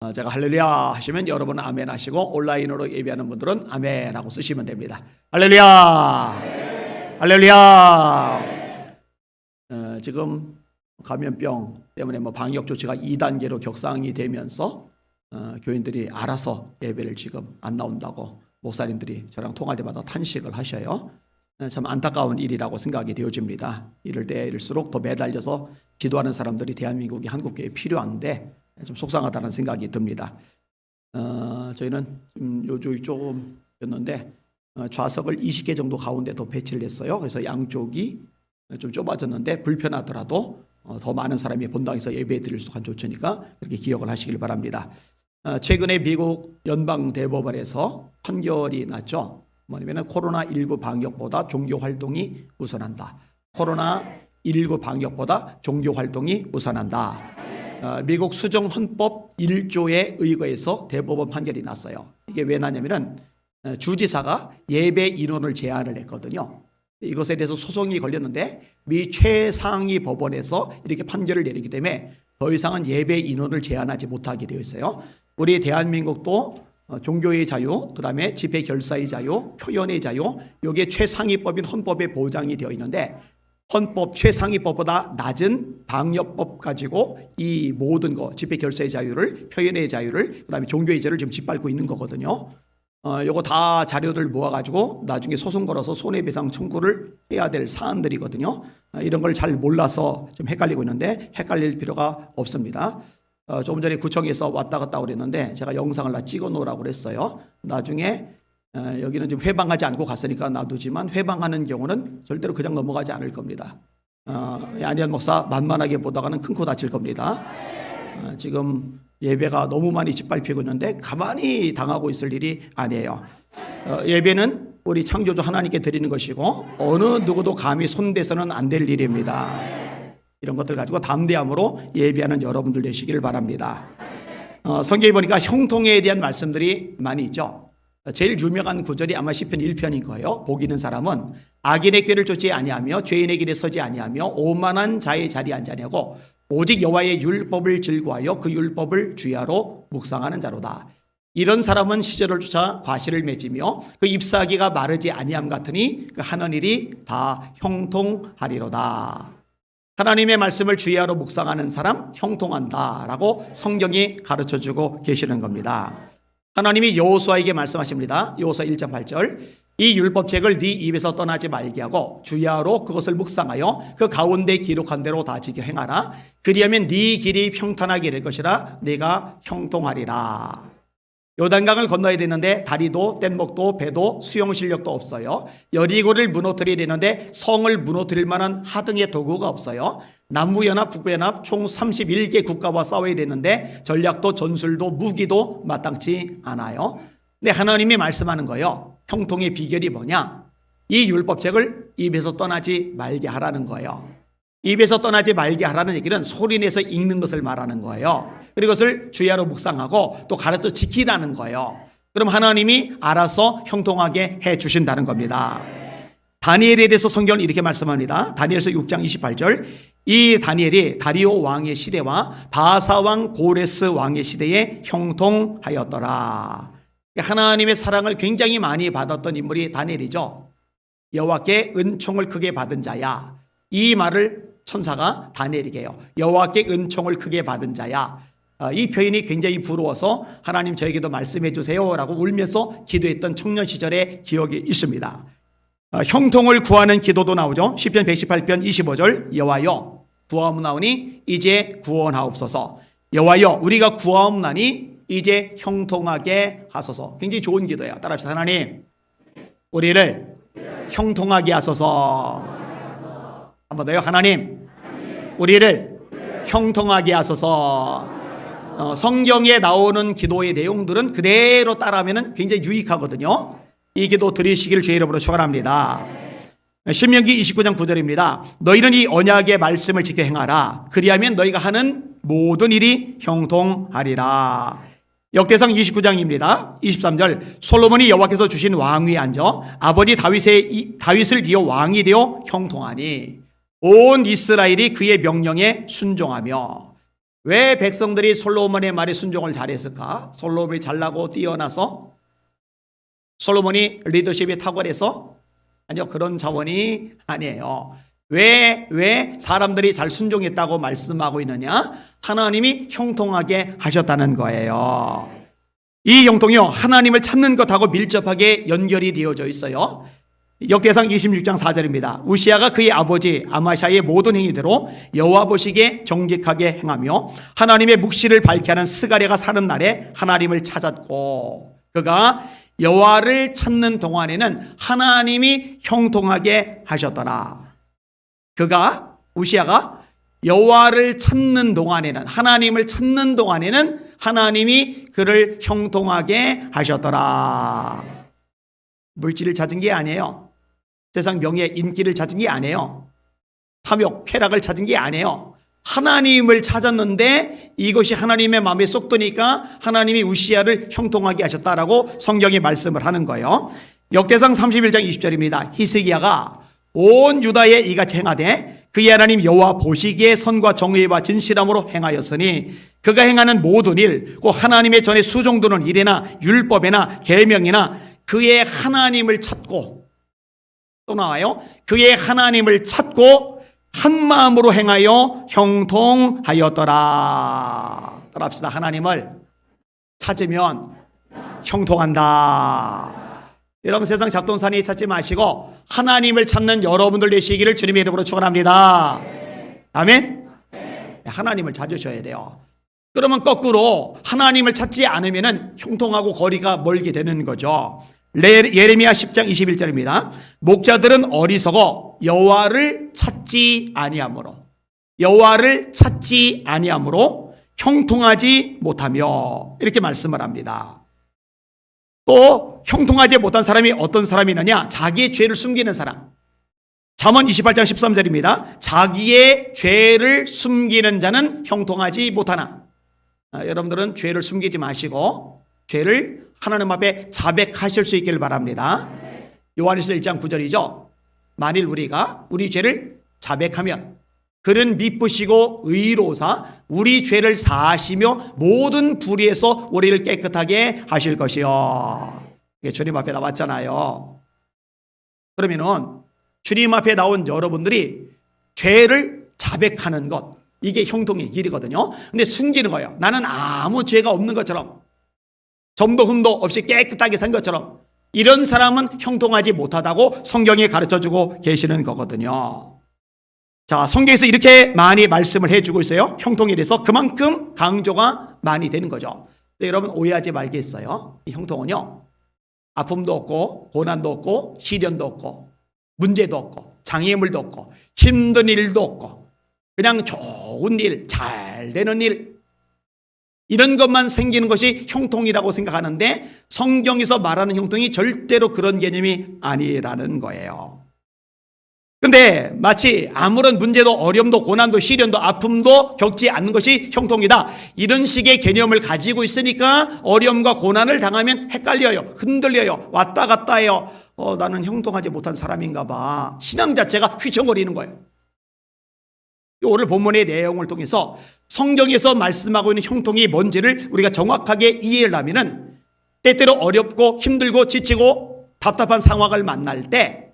제가 할렐루야 하시면 여러분은 아멘 하시고 온라인으로 예배하는 분들은 아멘 하고 쓰시면 됩니다. 할렐루야. 할렐루야. 지금 감염병 때문에 방역 조치가 2단계로 격상이 되면서 교인들이 알아서 예배를 지금 안 나온다고 목사님들이 저랑 통화할 때마다 탄식을 하셔요. 참 안타까운 일이라고 생각이 되어집니다. 이럴 때일수록 더 매달려서 기도하는 사람들이 대한민국이 한국교회에 필요한데 좀 속상하다는 생각이 듭니다. 저희는 요쪽이 조금였는데 좌석을 20개 정도 가운데 더 배치를 했어요. 그래서 양쪽이 좀 좁아졌는데 불편하더라도 더 많은 사람이 본당에서 예배 드릴 수 있도록 좋으니까 그렇게 기억을 하시길 바랍니다. 최근에 미국 연방대법원에서 판결이 났죠. 뭐냐면 코로나19 방역보다 종교활동이 우선한다. 코로나19 방역보다 종교활동이 우선한다. 미국 수정헌법 1조에 의거해서 대법원 판결이 났어요. 이게 왜 나냐면은 주지사가 예배 인원을 제한을 했거든요. 이것에 대해서 소송이 걸렸는데 미 최상위 법원에서 이렇게 판결을 내리기 때문에 더 이상은 예배 인원을 제한하지 못하게 되어 있어요. 우리 대한민국도 종교의 자유, 그 다음에 집회 결사의 자유, 표현의 자유, 이게 최상위법인 헌법에 보장이 되어 있는데 헌법 최상위법보다 낮은 방역법 가지고 이 모든 거 집회 결사의 자유를, 표현의 자유를, 그 다음에 종교의 자유를 지금 짓밟고 있는 거거든요. 요거 다 자료들 모아가지고 나중에 소송 걸어서 손해배상 청구를 해야 될 사안들이거든요. 이런 걸 잘 몰라서 좀 헷갈리고 있는데 헷갈릴 필요가 없습니다. 조금 전에 구청에서 왔다 갔다 그랬는데 제가 영상을 다 찍어 놓으라고 그랬어요. 나중에 여기는 지금 회방하지 않고 갔으니까 놔두지만 회방하는 경우는 절대로 그냥 넘어가지 않을 겁니다. 안희연 목사 만만하게 보다가는 큰 코 다칠 겁니다. 지금 예배가 너무 많이 짓밟히고 있는데 가만히 당하고 있을 일이 아니에요. 예배는 우리 창조주 하나님께 드리는 것이고 어느 누구도 감히 손대서는 안 될 일입니다. 이런 것들 가지고 담대함으로 예배하는 여러분들 되시기를 바랍니다. 성경에 보니까 형통에 대한 말씀들이 많이 있죠. 제일 유명한 구절이 아마 시편 1편인 거예요. 복 있는 사람은 악인의 꾀를 쫓지 아니하며 죄인의 길에 서지 아니하며 오만한 자의 자리에 앉지 아니하고 오직 여호와의 율법을 즐거워하여 그 율법을 주야로 묵상하는 자로다. 이런 사람은 시절을 쫓아 과실을 맺으며 그 잎사귀가 마르지 아니함 같으니 그 하는 일이 다 형통하리로다. 하나님의 말씀을 주야로 묵상하는 사람 형통한다라고 성경이 가르쳐주고 계시는 겁니다. 하나님이 여호수아에게 말씀하십니다. 여호수아 1장 8절 이 율법책을 네 입에서 떠나지 말게 하고 주야로 그것을 묵상하여 그 가운데 기록한 대로 다 지켜 행하라. 그리하면 네 길이 평탄하게 될 것이라 네가 형통하리라. 요단강을 건너야 되는데 다리도 뗏목도 배도 수영 실력도 없어요. 여리고를 무너뜨려야 되는데 성을 무너뜨릴 만한 하등의 도구가 없어요. 남부연합 북부연합 총 31개 국가와 싸워야 되는데 전략도 전술도 무기도 마땅치 않아요. 근데 하나님이 말씀하는 거예요. 형통의 비결이 뭐냐? 이 율법책을 입에서 떠나지 말게 하라는 거예요. 입에서 떠나지 말게 하라는 얘기는 소리내서 읽는 것을 말하는 거예요. 그리고 그것을 주야로 묵상하고 또 가르쳐 지키라는 거예요. 그럼 하나님이 알아서 형통하게 해 주신다는 겁니다. 다니엘에 대해서 성경은 이렇게 말씀합니다. 다니엘서 6장 28절 이 다니엘이 다리오 왕의 시대와 바사 왕 고레스 왕의 시대에 형통하였더라. 하나님의 사랑을 굉장히 많이 받았던 인물이 다니엘이죠. 여호와께 은총을 크게 받은 자야. 이 말을 천사가 다니엘에게 해요. 여호와께 은총을 크게 받은 자야. 이 표현이 굉장히 부러워서 하나님 저에게도 말씀해 주세요 라고 울면서 기도했던 청년 시절의 기억이 있습니다. 형통을 구하는 기도도 나오죠. 시편 118편 25절 여호와여 구하옵나오니 이제 구원하옵소서. 여호와여 우리가 구하옵나니 이제 형통하게 하소서. 굉장히 좋은 기도예요. 따라합시다. 하나님 우리를 형통하게 하소서. 한 번 더요. 하나님 우리를 형통하게 하소서. 성경에 나오는 기도의 내용들은 그대로 따라하면 굉장히 유익하거든요. 이 기도 드리시기를 주의 이름으로 축원합니다. 신명기 29장 9절입니다. 너희는 이 언약의 말씀을 지켜 행하라. 그리하면 너희가 하는 모든 일이 형통하리라. 역대상 29장입니다. 23절 솔로몬이 여호와께서 주신 왕위에 앉아 아버지 다윗을 이어 왕이 되어 형통하니 온 이스라엘이 그의 명령에 순종하며 왜 백성들이 솔로몬의 말에 순종을 잘했을까? 솔로몬이 잘나고 뛰어나서? 솔로몬이 리더십이 탁월해서? 아니요, 그런 자원이 아니에요. 왜 사람들이 잘 순종했다고 말씀하고 있느냐? 하나님이 형통하게 하셨다는 거예요. 이 형통이요, 하나님을 찾는 것하고 밀접하게 연결이 되어져 있어요. 역대상 26장 4절입니다. 우시아가 그의 아버지 아마샤의 모든 행위대로 여호와 보시기에 정직하게 행하며 하나님의 묵시를 밝게 하는 스가랴가 사는 날에 하나님을 찾았고, 그가 여호와를 찾는 동안에는 하나님이 형통하게 하셨더라. 그가, 우시아가 여호와를 찾는 동안에는, 하나님을 찾는 동안에는 하나님이 그를 형통하게 하셨더라. 물질을 찾은 게 아니에요. 세상 명예, 인기를 찾은 게 아니에요. 탐욕, 쾌락을 찾은 게 아니에요. 하나님을 찾았는데 이것이 하나님의 마음에 쏙 드니까 하나님이 우시아를 형통하게 하셨다라고 성경이 말씀을 하는 거예요. 역대상 31장 20절입니다. 히스기야가 온 유다에 이같이 행하되 그의 하나님 여호와 보시기에 선과 정의와 진실함으로 행하였으니 그가 행하는 모든 일, 곧 하나님의 전에 수종드는 일이나 율법이나 계명이나 그의 하나님을 찾고, 또 나와요, 그의 하나님을 찾고 한 마음으로 행하여 형통하였더라. 따라합시다. 하나님을 찾으면 형통한다. 여러분, 세상 잡돈사니 찾지 마시고 하나님을 찾는 여러분들 되시기를 주님의 이름으로 축원합니다. 아멘. 하나님을 찾으셔야 돼요. 그러면 거꾸로 하나님을 찾지 않으면 형통하고 거리가 멀게 되는 거죠. 예레미야 10장 21절입니다. 목자들은 어리석어 여호와를 찾지 아니하므로, 여호와를 찾지 아니하므로 형통하지 못하며, 이렇게 말씀을 합니다. 또 형통하지 못한 사람이 어떤 사람이느냐? 자기의 죄를 숨기는 사람. 잠언 28장 13절입니다. 자기의 죄를 숨기는 자는 형통하지 못하나. 여러분들은 죄를 숨기지 마시고 죄를 하나님 앞에 자백하실 수 있기를 바랍니다. 요한일서 1장 9절이죠. 만일 우리가 우리 죄를 자백하면 그는 미쁘시고 의로우사 우리 죄를 사하시며 모든 불의에서 우리를 깨끗하게 하실 것이요. 이게 주님 앞에 나왔잖아요. 그러면은 주님 앞에 나온 여러분들이 죄를 자백하는 것, 이게 형통의 길이거든요. 근데 숨기는 거예요. 나는 아무 죄가 없는 것처럼, 점도 흠도 없이 깨끗하게 산 것처럼, 이런 사람은 형통하지 못하다고 성경이 가르쳐주고 계시는 거거든요. 자, 성경에서 이렇게 많이 말씀을 해주고 있어요. 형통에 대해서 그만큼 강조가 많이 되는 거죠. 여러분 오해하지 말겠어요. 이 형통은요, 아픔도 없고 고난도 없고 시련도 없고 문제도 없고 장애물도 없고 힘든 일도 없고 그냥 좋은 일, 잘 되는 일, 이런 것만 생기는 것이 형통이라고 생각하는데 성경에서 말하는 형통이 절대로 그런 개념이 아니라는 거예요. 근데 마치 아무런 문제도 어려움도 고난도 시련도 아픔도 겪지 않는 것이 형통이다, 이런 식의 개념을 가지고 있으니까 어려움과 고난을 당하면 헷갈려요. 흔들려요. 왔다 갔다 해요. 나는 형통하지 못한 사람인가 봐. 신앙 자체가 휘청거리는 거예요. 오늘 본문의 내용을 통해서 성경에서 말씀하고 있는 형통이 뭔지를 우리가 정확하게 이해를 하면은 때때로 어렵고 힘들고 지치고 답답한 상황을 만날 때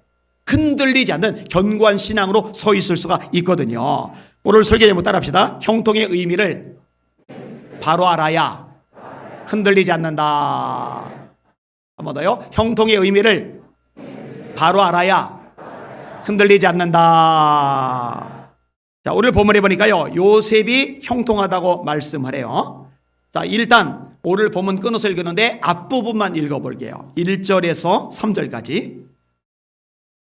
흔들리지 않는 견고한 신앙으로 서 있을 수가 있거든요. 오늘 설교 제목 따라합시다. 형통의 의미를 바로 알아야 흔들리지 않는다. 한 번 더요. 형통의 의미를 바로 알아야 흔들리지 않는다. 자, 오늘 본문에 보니까요, 요셉이 형통하다고 말씀하래요. 자, 일단 오늘 본문 끊어서 읽었는데 앞부분만 읽어볼게요. 1절에서 3절까지.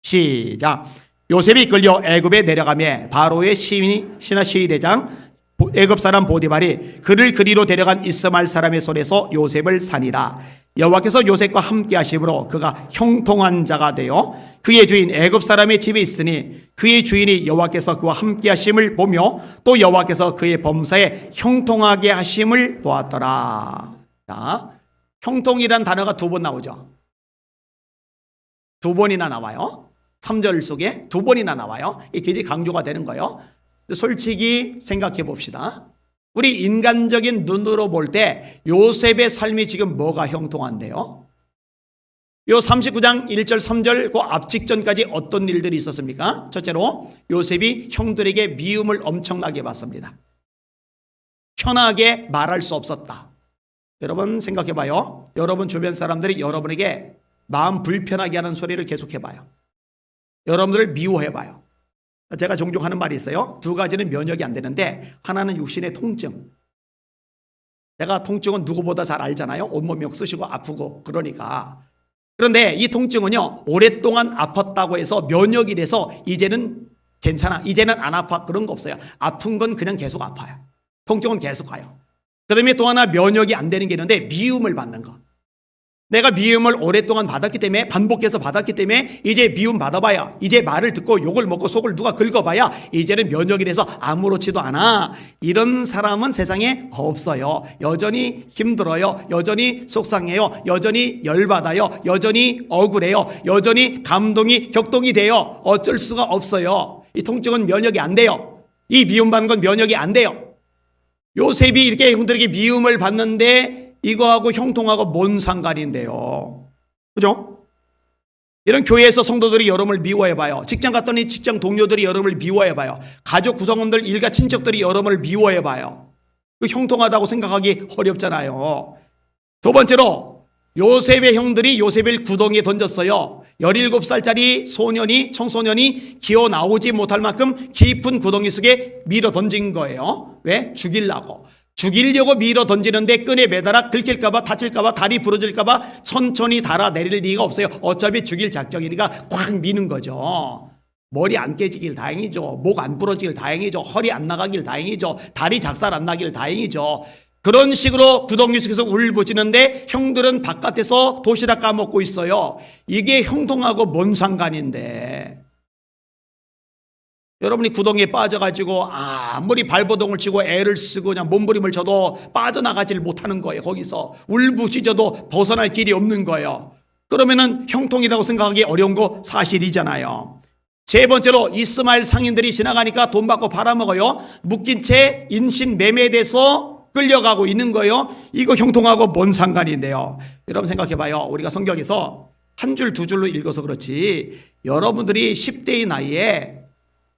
시작. 요셉이 끌려 애굽에 내려가며 바로의 신하 시위대장 애굽 사람 보디발이 그를 그리로 데려간 이스마엘 사람의 손에서 요셉을 산이라. 여호와께서 요셉과 함께 하심으로 그가 형통한 자가 되어 그의 주인 애굽 사람의 집에 있으니 그의 주인이 여호와께서 그와 함께 하심을 보며 또 여호와께서 그의 범사에 형통하게 하심을 보았더라. 자, 형통이란 단어가 두 번 나오죠. 두 번이나 나와요. 3절 속에 두 번이나 나와요. 이게 굉장히 강조가 되는 거예요. 솔직히 생각해 봅시다. 우리 인간적인 눈으로 볼 때 요셉의 삶이 지금 뭐가 형통한데요? 요 39장 1절 3절 그 앞 직전까지 어떤 일들이 있었습니까? 첫째로 요셉이 형들에게 미움을 엄청나게 받습니다. 편하게 말할 수 없었다. 여러분 생각해 봐요. 여러분 주변 사람들이 여러분에게 마음 불편하게 하는 소리를 계속해 봐요. 여러분들을 미워해 봐요. 제가 종종 하는 말이 있어요. 두 가지는 면역이 안 되는데 하나는 육신의 통증. 제가 통증은 누구보다 잘 알잖아요. 온몸이 쑤시고 아프고 그러니까. 그런데 이 통증은요, 오랫동안 아팠다고 해서 면역이 돼서 이제는 괜찮아, 이제는 안 아파, 그런 거 없어요. 아픈 건 그냥 계속 아파요. 통증은 계속 가요. 그 다음에 또 하나 면역이 안 되는 게 있는데 미움을 받는 거. 내가 미움을 오랫동안 받았기 때문에, 반복해서 받았기 때문에 이제 미움 받아봐야, 이제 말을 듣고 욕을 먹고 속을 누가 긁어봐야 이제는 면역이 돼서 아무렇지도 않아. 이런 사람은 세상에 없어요. 여전히 힘들어요. 여전히 속상해요. 여전히 열받아요. 여전히 억울해요. 여전히 감동이 격동이 돼요. 어쩔 수가 없어요. 이 통증은 면역이 안 돼요. 이 미움받는 건 면역이 안 돼요. 요셉이 이렇게 형들에게 미움을 받는데 이거하고 형통하고 뭔 상관인데요? 그죠? 이런 교회에서 성도들이 여러분을 미워해봐요. 직장 갔더니 직장 동료들이 여러분을 미워해봐요. 가족 구성원들, 일가 친척들이 여러분을 미워해봐요. 그 형통하다고 생각하기 어렵잖아요. 두 번째로 요셉의 형들이 요셉을 구덩이에 던졌어요. 17살짜리 청소년이 기어 나오지 못할 만큼 깊은 구덩이 속에 밀어 던진 거예요. 왜? 죽이려고 밀어 던지는데 끈에 매달아 긁힐까봐, 다칠까봐, 다리 부러질까봐 천천히 달아 내릴 리가 없어요. 어차피 죽일 작정이니까 꽉 미는 거죠. 머리 안 깨지길 다행이죠. 목 안 부러지길 다행이죠. 허리 안 나가길 다행이죠. 다리 작살 안 나길 다행이죠. 그런 식으로 구덩이 속에서 울부짖는데 형들은 바깥에서 도시락 까먹고 있어요. 이게 형통하고 뭔 상관인데. 여러분이 구덩이에 빠져가지고 아무리 발버둥을 치고 애를 쓰고 그냥 몸부림을 쳐도 빠져나가질 못하는 거예요. 거기서 울부짖어도 벗어날 길이 없는 거예요. 그러면은 형통이라고 생각하기 어려운 거 사실이잖아요. 세 번째로 이스마엘 상인들이 지나가니까 돈 받고 팔아먹어요. 묶인 채 인신 매매돼서 끌려가고 있는 거예요. 이거 형통하고 뭔 상관인데요. 여러분 생각해봐요. 우리가 성경에서 한 줄 두 줄로 읽어서 그렇지 여러분들이 10대의 나이에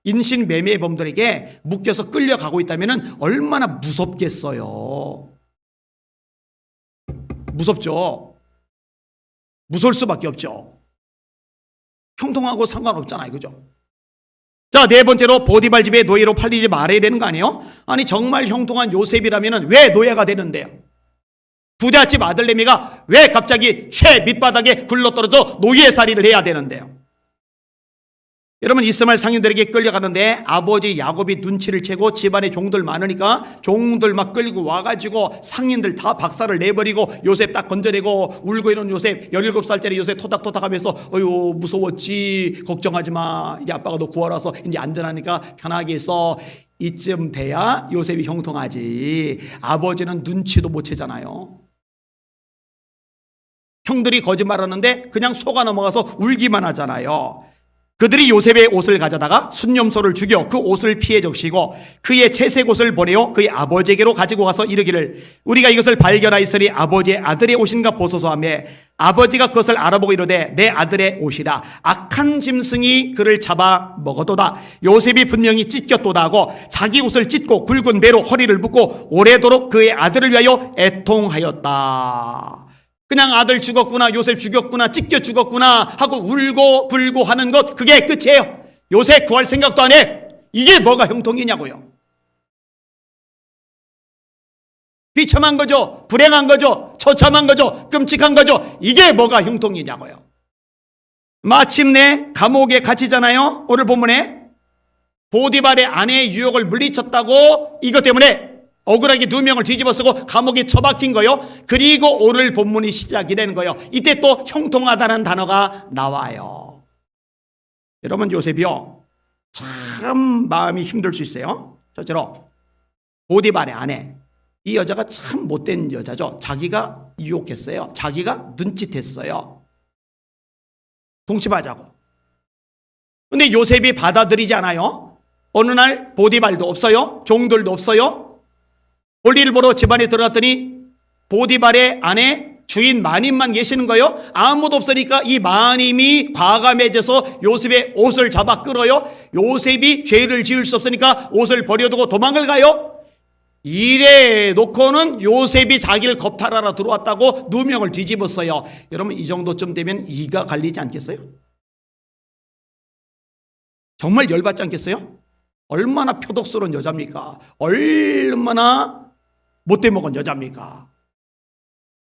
인신매매범들에게 묶여서 끌려가고 있다면 얼마나 무섭겠어요. 무섭죠. 무서울 수밖에 없죠. 형통하고 상관없잖아요. 그죠? 자, 네 번째로 보디발 집의 노예로 팔리지 말아야 되는 거 아니에요? 아니 정말 형통한 요셉이라면 왜 노예가 되는데요? 부잣집 아들내미가 왜 갑자기 최 밑바닥에 굴러떨어져 노예살이를 해야 되는데요? 여러분 이스마엘 상인들에게 끌려가는데 아버지 야곱이 눈치를 채고 집안에 종들 많으니까 종들 막 끌고 와가지고 상인들 다 박살을 내버리고 요셉 딱 건져내고 울고 있는 요셉 17살짜리 요셉 토닥토닥하면서 어휴 무서웠지 걱정하지 마 이제 아빠가 너 구하라서 이제 안전하니까 편하게 있어. 이쯤 돼야 요셉이 형통하지. 아버지는 눈치도 못 채잖아요. 형들이 거짓말하는데 그냥 속아 넘어가서 울기만 하잖아요. 그들이 요셉의 옷을 가져다가 순념소를 죽여 그 옷을 피해 적시고 그의 채색 옷을 보내어 그의 아버지에게로 가지고 가서 이르기를 우리가 이것을 발견하였으니 아버지의 아들의 옷인가 보소서 하며 아버지가 그것을 알아보고 이르되 내 아들의 옷이라 악한 짐승이 그를 잡아 먹어도다. 요셉이 분명히 찢겼도다 하고 자기 옷을 찢고 굵은 배로 허리를 묶고 오래도록 그의 아들을 위하여 애통하였다. 그냥 아들 죽었구나, 요셉 죽였구나, 찢겨 죽었구나 하고 울고 불고 하는 것 그게 끝이에요. 요셉 구할 생각도 안 해. 이게 뭐가 형통이냐고요. 비참한 거죠. 불행한 거죠. 처참한 거죠. 끔찍한 거죠. 이게 뭐가 형통이냐고요. 마침내 감옥에 갇히잖아요. 오늘 본문에 보디발의 아내의 유혹을 물리쳤다고 이것 때문에 억울하게 2명을 뒤집어쓰고 감옥에 처박힌 거예요. 그리고 오늘 본문이 시작이 되는 거예요. 이때 또 형통하다는 단어가 나와요. 여러분 요셉이요 참 마음이 힘들 수 있어요. 첫째로 보디발의 아내 이 여자가 참 못된 여자죠. 자기가 유혹했어요. 자기가 눈짓했어요. 동침하자고. 근데 요셉이 받아들이지 않아요. 어느 날 보디발도 없어요. 종들도 없어요. 볼일을 보러 집안에 들어갔더니 보디발의 아내 주인 마님만 계시는 거예요. 아무도 없으니까 이 마님이 과감해져서 요셉의 옷을 잡아 끌어요. 요셉이 죄를 지을 수 없으니까 옷을 버려두고 도망을 가요. 이래 놓고는 요셉이 자기를 겁탈하러 들어왔다고 누명을 뒤집었어요. 여러분, 이 정도쯤 되면 이가 갈리지 않겠어요? 정말 열받지 않겠어요? 얼마나 표독스러운 여자입니까? 얼마나 못돼 먹은 여자입니까?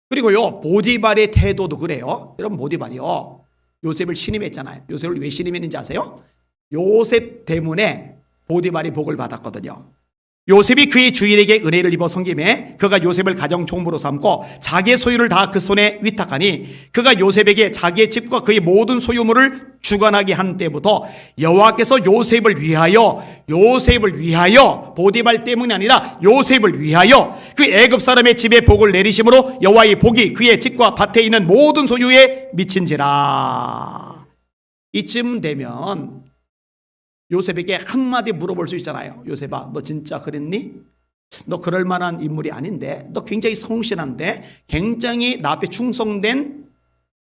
그리고요, 보디발의 태도도 그래요. 여러분, 보디발이요, 요셉을 신임했잖아요. 요셉을 왜 신임했는지 아세요? 요셉 때문에 보디발이 복을 받았거든요. 요셉이 그의 주인에게 은혜를 입어 섬김에 그가 요셉을 가정총무로 삼고 자기의 소유를 다 그 손에 위탁하니 그가 요셉에게 자기의 집과 그의 모든 소유물을 주관하게 한 때부터 여호와께서 요셉을 위하여 보디발 때문이 아니라 요셉을 위하여 그 애굽 사람의 집에 복을 내리심으로 여호와의 복이 그의 집과 밭에 있는 모든 소유에 미친지라. 이쯤 되면 요셉에게 한마디 물어볼 수 있잖아요. 요셉아, 너 진짜 그랬니? 너 그럴 만한 인물이 아닌데, 너 굉장히 성실한데, 굉장히 나 앞에 충성된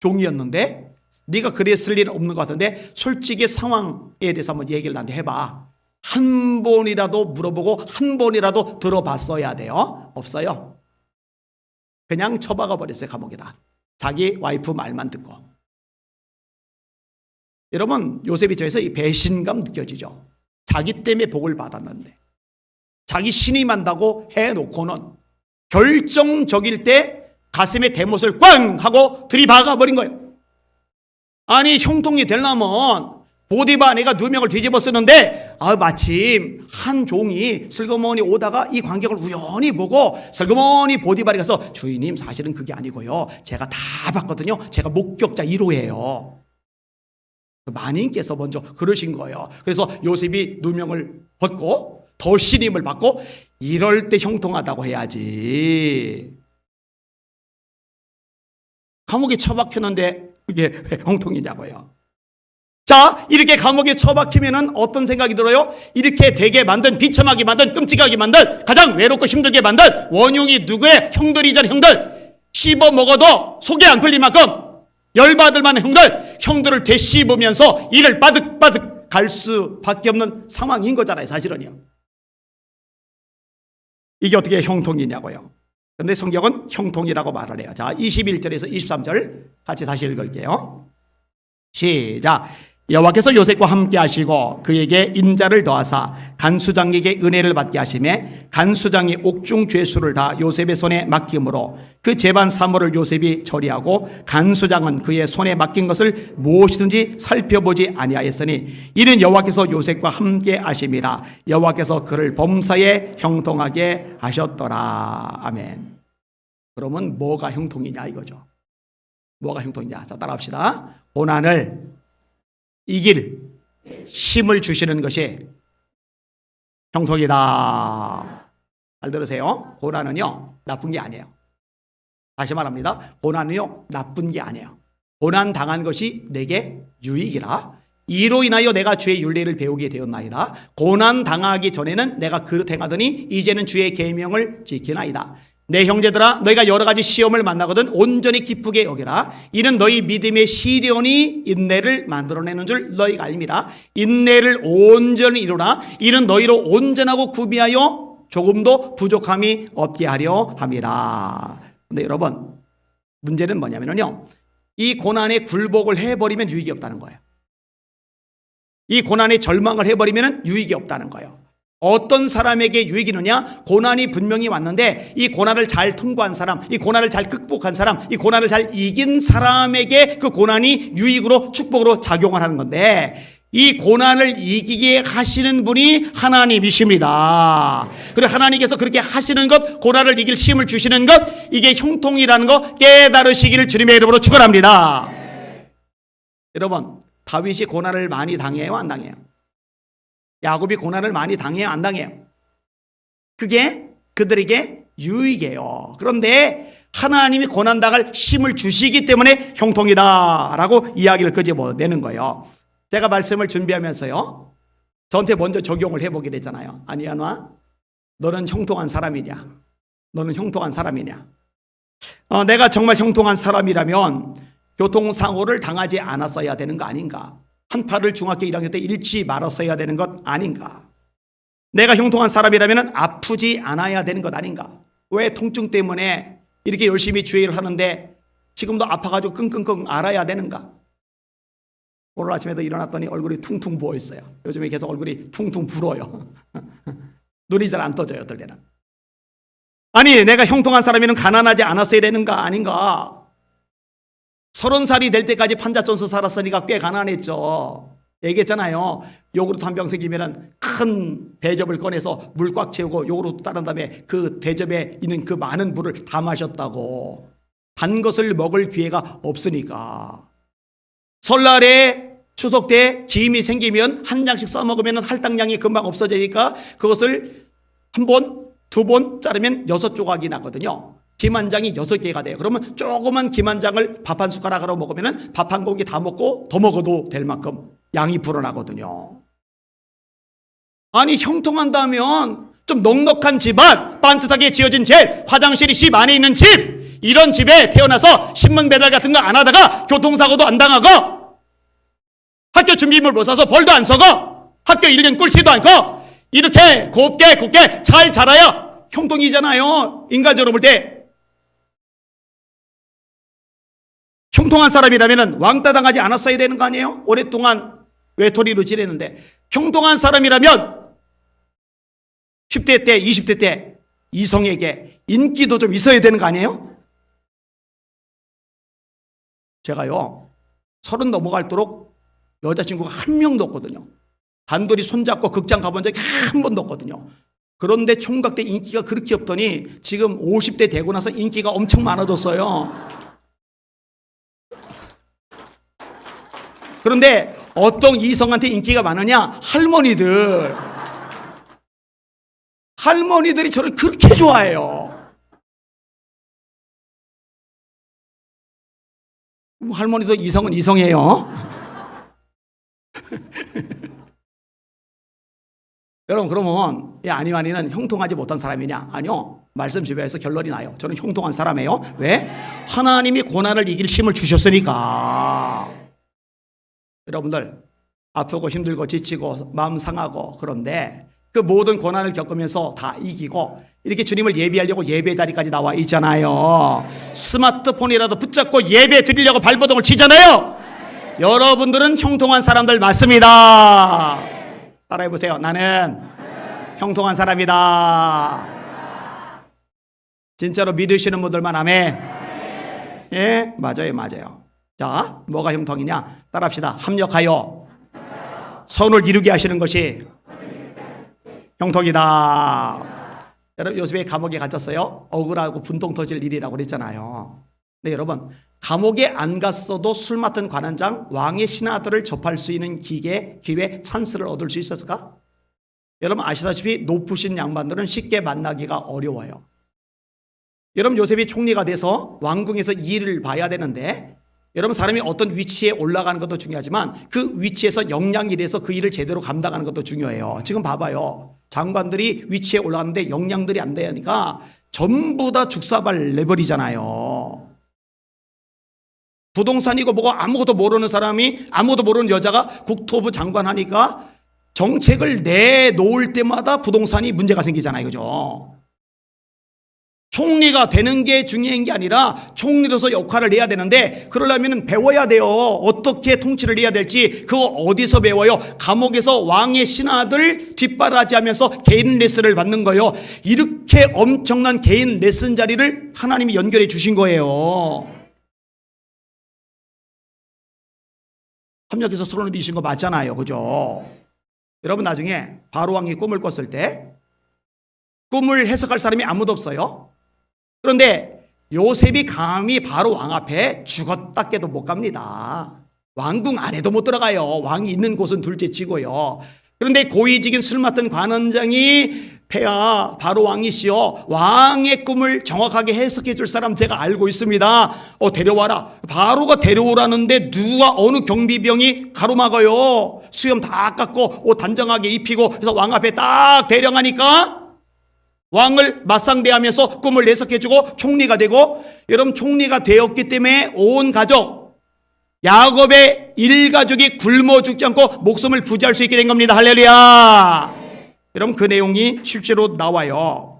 종이었는데, 네가 그랬을 일은 없는 것 같은데 솔직히 상황에 대해서 한번 얘기를 나한테 해봐. 한 번이라도 물어보고 한 번이라도 들어봤어야 돼요. 없어요. 그냥 처박아 버렸어요. 감옥에다. 자기 와이프 말만 듣고. 여러분, 요셉이 저에서 이 배신감 느껴지죠. 자기 때문에 복을 받았는데 자기 신임한다고 해놓고는 결정적일 때 가슴에 대못을 꽝 하고 들이박아 버린 거예요. 아니, 형통이 되려면 보디발 아내가 누명을 뒤집어 쓰는데 마침 한 종이 슬그머니 오다가 이 광경을 우연히 보고 슬그머니 보디발이 가서 주인님, 사실은 그게 아니고요, 제가 다 봤거든요. 제가 목격자 1호예요. 마님께서 먼저 그러신 거예요. 그래서 요셉이 누명을 벗고 더 신임을 받고, 이럴 때 형통하다고 해야지. 감옥에 처박혔는데 그게 왜 형통이냐고요. 자, 이렇게 감옥에 처박히면은 어떤 생각이 들어요? 이렇게 되게 만든, 비참하게 만든, 끔찍하게 만든, 가장 외롭고 힘들게 만든 원흉이 누구의 형들이잖아요. 형들. 씹어 먹어도 속이 안 풀릴 만큼 열받을 만한 형들을 되씹으면서 이를 바득바득 갈 수밖에 없는 상황인 거잖아요. 사실은요. 이게 어떻게 형통이냐고요. 근데 성경은 형통이라고 말을 해요. 자, 21절에서 23절 같이 다시 읽을게요. 시작. 여호와께서 요셉과 함께 하시고 그에게 인자를 더하사 간수장에게 은혜를 받게 하시매 간수장이 옥중 죄수를 다 요셉의 손에 맡김으로 그 재반 사물을 요셉이 처리하고 간수장은 그의 손에 맡긴 것을 무엇이든지 살펴보지 아니하였으니 이는 여호와께서 요셉과 함께 하심이라. 여호와께서 그를 범사에 형통하게 하셨더라. 아멘. 그러면 뭐가 형통이냐 이거죠. 뭐가 형통이냐. 자, 따라합시다. 고난을 이길 힘을 주시는 것이 형통이다. 잘 들으세요. 고난은요, 나쁜 게 아니에요. 다시 말합니다. 고난은요, 나쁜 게 아니에요. 고난 당한 것이 내게 유익이라. 이로 인하여 내가 주의 율례를 배우게 되었나이다. 고난 당하기 전에는 내가 그릇 행하더니 이제는 주의 계명을 지키나이다. 내 형제들아, 너희가 여러 가지 시험을 만나거든 온전히 기쁘게 여겨라. 이는 너희 믿음의 시련이 인내를 만들어내는 줄 너희가 알미라. 인내를 온전히 이루라. 이는 너희로 온전하고 구비하여 조금도 부족함이 없게 하려 함이라. 근데 여러분, 문제는 뭐냐면요, 이 고난에 굴복을 해버리면 유익이 없다는 거예요. 이 고난에 절망을 해버리면 유익이 없다는 거예요. 어떤 사람에게 유익이 있느냐? 고난이 분명히 왔는데 이 고난을 잘 통과한 사람, 이 고난을 잘 극복한 사람, 이 고난을 잘 이긴 사람에게 그 고난이 유익으로, 축복으로 작용을 하는 건데, 이 고난을 이기게 하시는 분이 하나님이십니다. 그리고 하나님께서 그렇게 하시는 것, 고난을 이길 힘을 주시는 것, 이게 형통이라는 거 깨달으시기를 주님의 이름으로 축원합니다. 여러분, 다윗이 고난을 많이 당해요, 안 당해요? 야곱이 고난을 많이 당해요, 안 당해요? 그게 그들에게 유익이에요. 그런데 하나님이 고난 당할 힘을 주시기 때문에 형통이다라고 이야기를 끄집어내는 거예요. 제가 말씀을 준비하면서요, 저한테 먼저 적용을 해보게 됐잖아요. 아니야, 너는 형통한 사람이냐? 너는 형통한 사람이냐? 내가 정말 형통한 사람이라면 교통사고를 당하지 않았어야 되는 거 아닌가? 한 팔을 중학교 1학년 때 잃지 말았어야 되는 것 아닌가? 내가 형통한 사람이라면 아프지 않아야 되는 것 아닌가? 왜 통증 때문에 이렇게 열심히 주의를 하는데 지금도 아파가지고 끙끙끙 앓아야 되는가? 오늘 아침에도 일어났더니 얼굴이 퉁퉁 부어 있어요. 요즘에 계속 얼굴이 퉁퉁 불어요. 눈이 잘 안 떠져요, 어떨 때는. 아니, 내가 형통한 사람이면 가난하지 않았어야 되는가 아닌가? 30살이 될 때까지 판자촌수 살았으니까 꽤 가난했죠. 얘기했잖아요. 요구르트 한 병 생기면 큰 대접을 꺼내서 물 꽉 채우고 요구르트 따른 다음에 그 대접에 있는 그 많은 물을 다 마셨다고. 단 것을 먹을 기회가 없으니까. 설날에 추석 때 김이 생기면 한 장씩 써먹으면 할당량이 금방 없어지니까 그것을 한 번, 두 번 자르면 6조각이 나거든요. 김 한 장이 6개가 돼요. 그러면 조그만 김 한 장을 밥 한 숟가락으로 먹으면 밥 한 공기 다 먹고 더 먹어도 될 만큼 양이 불어나거든요. 아니, 형통한다면 좀 넉넉한 집안, 반듯하게 지어진 집, 화장실이 집 안에 있는 집, 이런 집에 태어나서 신문 배달 같은 거 안 하다가 교통사고도 안 당하고 학교 준비물 못 사서 벌도 안 서고 학교 1년 꿀치도 않고 이렇게 곱게 곱게 잘 자라야 형통이잖아요. 인간적으로 볼 때. 형통한 사람이라면 왕따 당하지 않았어야 되는 거 아니에요? 오랫동안 외톨이로 지냈는데. 형통한 사람이라면 10대 때, 20대 때 이성에게 인기도 좀 있어야 되는 거 아니에요? 제가요, 30 넘어갈도록 여자친구가 한 명도 없거든요. 단둘이 손잡고 극장 가본 적이 한 번도 없거든요. 그런데 총각 때 인기가 그렇게 없더니 지금 50대 되고 나서 인기가 엄청 많아졌어요. 그런데 어떤 이성한테 인기가 많으냐? 할머니들이 저를 그렇게 좋아해요. 할머니도 이성은 이성이에요. 여러분, 그러면 이 아니와니는 형통하지 못한 사람이냐? 아니요. 말씀 집에서 결론이 나요. 저는 형통한 사람이에요. 왜? 하나님이 고난을 이길 힘을 주셨으니까. 여러분들, 아프고 힘들고 지치고 마음 상하고 그런데 그 모든 고난을 겪으면서 다 이기고 이렇게 주님을 예배하려고 예배 자리까지 나와 있잖아요. 스마트폰이라도 붙잡고 예배 드리려고 발버둥을 치잖아요. 여러분들은 형통한 사람들 맞습니다. 따라해보세요. 나는 형통한 사람이다. 진짜로 믿으시는 분들만 아멘. 예, 맞아요. 자, 뭐가 형통이냐? 따라합시다. 합력하여 선을 이루게 하시는 것이 형통이다. 여러분, 요셉이 감옥에 갇혔어요. 억울하고 분통 터질 일이라고 그랬잖아요. 네, 여러분, 감옥에 안 갔어도 술 맡은 관원장 왕의 신하들을 접할 수 있는 기회, 찬스를 얻을 수 있었을까? 여러분 아시다시피 높으신 양반들은 쉽게 만나기가 어려워요. 여러분, 요셉이 총리가 돼서 왕궁에서 일을 봐야 되는데, 여러분, 사람이 어떤 위치에 올라가는 것도 중요하지만 그 위치에서 역량이 돼서 그 일을 제대로 감당하는 것도 중요해요. 지금 봐봐요. 장관들이 위치에 올라갔는데 역량들이 안 되니까 전부 다 죽사발 내버리잖아요. 부동산이고 뭐고 아무것도 모르는 사람이, 아무것도 모르는 여자가 국토부 장관 하니까 정책을 내놓을 때마다 부동산이 문제가 생기잖아요. 그죠? 총리가 되는 게 중요한 게 아니라 총리로서 역할을 해야 되는데, 그러려면 배워야 돼요. 어떻게 통치를 해야 될지. 그거 어디서 배워요? 감옥에서 왕의 신하들 뒷바라지하면서 개인 레슨을 받는 거예요. 이렇게 엄청난 개인 레슨 자리를 하나님이 연결해 주신 거예요. 협력해서 서로를 이신 거 맞잖아요. 그죠? 여러분, 나중에 바로왕이 꿈을 꿨을 때 꿈을 해석할 사람이 아무도 없어요. 그런데 요셉이 감히 바로왕 앞에 죽었다 깨도 못 갑니다. 왕궁 안에도 못 들어가요. 왕이 있는 곳은 둘째치고요. 그런데 고위직인 술 맡은 관원장이 폐하 바로왕이시여, 왕의 꿈을 정확하게 해석해 줄 사람 제가 알고 있습니다. 데려와라. 바로가 데려오라는데 누가 어느 경비병이 가로막아요. 수염 다 깎고 옷 단정하게 입히고, 그래서 왕 앞에 딱 대령하니까 왕을 맞상대하면서 꿈을 해석해주고 총리가 되고, 여러분 총리가 되었기 때문에 온 가족, 야곱의 일가족이 굶어 죽지 않고 목숨을 부지할 수 있게 된 겁니다. 할렐루야. 여러분 그 내용이 실제로 나와요.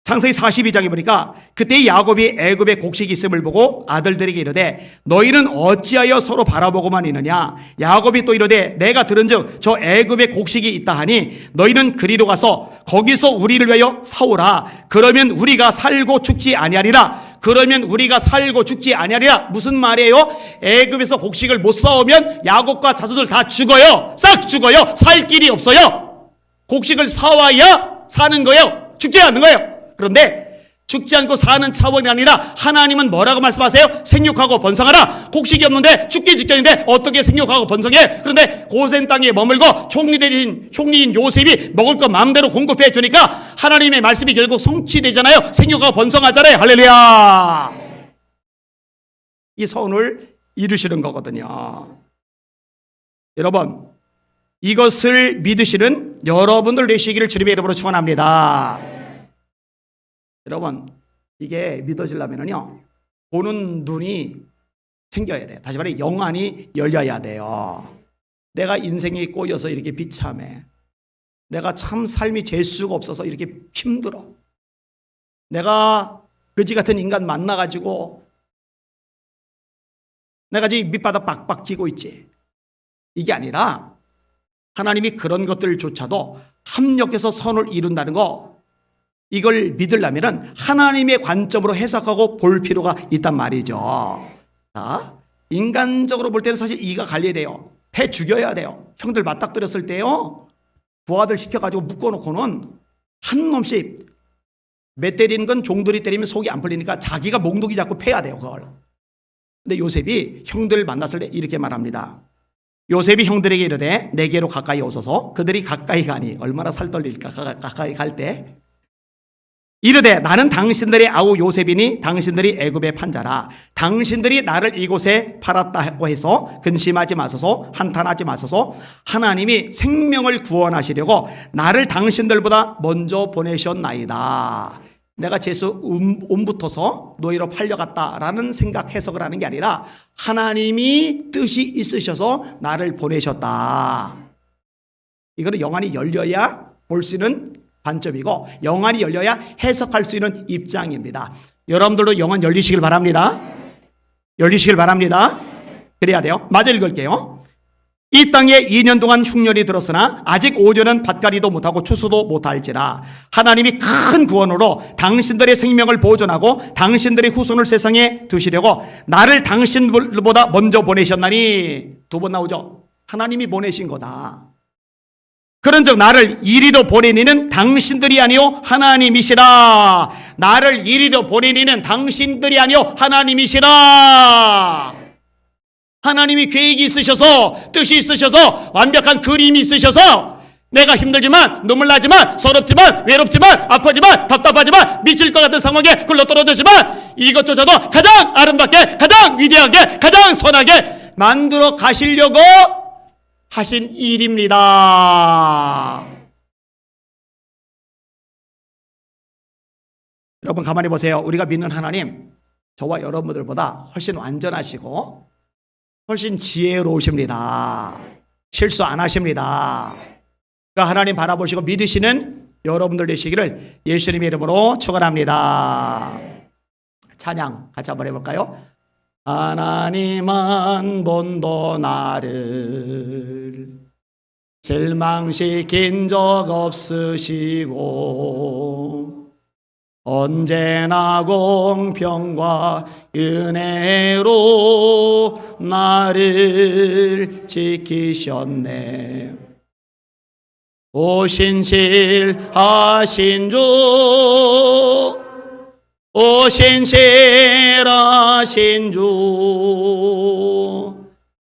창세기 42장에 보니까 그때 야곱이 애굽에 곡식이 있음을 보고 아들들에게 이르되 너희는 어찌하여 서로 바라보고만 있느냐. 야곱이 또 이르되 내가 들은즉 저 애굽에 곡식이 있다 하니 너희는 그리로 가서 거기서 우리를 위하여 사오라. 그러면 우리가 살고 죽지 아니하리라. 그러면 우리가 살고 죽지 아니하리라. 무슨 말이에요? 애굽에서 곡식을 못 사오면 야곱과 자손들 다 죽어요. 싹 죽어요. 살 길이 없어요. 곡식을 사와야 사는 거예요. 죽지 않는 거예요. 그런데 죽지 않고 사는 차원이 아니라 하나님은 뭐라고 말씀하세요? 생육하고 번성하라. 곡식이 없는데 죽기 직전인데 어떻게 생육하고 번성해? 그런데 고센 땅에 머물고 총리인 요셉이 먹을 거 마음대로 공급해 주니까 하나님의 말씀이 결국 성취되잖아요. 생육하고 번성하잖아요. 할렐루야. 이 선을 이루시는 거거든요. 여러분, 이것을 믿으시는 여러분들 되시기를 주님의 이름으로 축원합니다. 여러분, 이게 믿어지려면요, 보는 눈이 생겨야 돼요. 다시 말해 영안이 열려야 돼요. 내가 인생에 꼬여서 이렇게 비참해. 내가 참 삶이 될 수가 없어서 이렇게 힘들어. 내가 거지 같은 인간 만나가지고 내가 지금 밑바닥 빡빡 기고 있지. 이게 아니라 하나님이 그런 것들조차도 합력해서 선을 이룬다는 거, 이걸 믿으려면 하나님의 관점으로 해석하고 볼 필요가 있단 말이죠. 자, 인간적으로 볼 때는 사실 이가 갈려야 돼요. 패 죽여야 돼요. 형들 맞닥뜨렸을 때요, 부하들 시켜가지고 묶어놓고는 한 놈씩 매 때리는 건 종들이 때리면 속이 안 풀리니까 자기가 몽둥이 잡고 패야 돼요, 그걸. 근데 요셉이 형들을 만났을 때 이렇게 말합니다. 요셉이 형들에게 이르되 내게로 가까이 오소서. 그들이 가까이 가니 얼마나 살떨릴까. 가까이 갈 때 이르되 나는 당신들의 아우 요셉이니 당신들이 애굽의 판자라. 당신들이 나를 이곳에 팔았다고 해서 근심하지 마소서, 한탄하지 마소서. 하나님이 생명을 구원하시려고 나를 당신들보다 먼저 보내셨나이다. 내가 제수 옴붙어서 노예로 팔려갔다라는 생각 해석을 하는 게 아니라 하나님이 뜻이 있으셔서 나를 보내셨다. 이거는 영안이 열려야 볼 수 있는 관점이고, 영안이 열려야 해석할 수 있는 입장입니다. 여러분들도 영안 열리시길 바랍니다. 열리시길 바랍니다. 그래야 돼요. 마저 읽을게요. 이 땅에 2년 동안 흉년이 들었으나 아직 5년은 밭갈이도 못하고 추수도 못할지라. 하나님이 큰 구원으로 당신들의 생명을 보존하고 당신들의 후손을 세상에 두시려고 나를 당신들보다 먼저 보내셨나니. 두 번 나오죠. 하나님이 보내신 거다. 그런즉 나를 이리로 보내니는 당신들이 아니요 하나님이시라. 나를 이리로 보내니는 당신들이 아니요 하나님이시라. 하나님이 계획이 있으셔서, 뜻이 있으셔서, 완벽한 그림이 있으셔서 내가 힘들지만, 눈물 나지만, 서럽지만, 외롭지만, 아프지만, 답답하지만, 미칠 것 같은 상황에 굴러떨어지지만 이것조차도 가장 아름답게, 가장 위대하게, 가장 선하게 만들어 가시려고 하신 일입니다. 여러분 가만히 보세요. 우리가 믿는 하나님, 저와 여러분들보다 훨씬 완전하시고 훨씬 지혜로우십니다. 실수 안 하십니다. 그러니까 하나님 바라보시고 믿으시는 여러분들 되시기를 예수님의 이름으로 축원합니다. 찬양 같이 한번 해볼까요? 하나님 한 번도 나를 실망시킨 적 없으시고 언제나 공평과 은혜로 나를 지키셨네. 오신실하신 주, 오신실하신 주,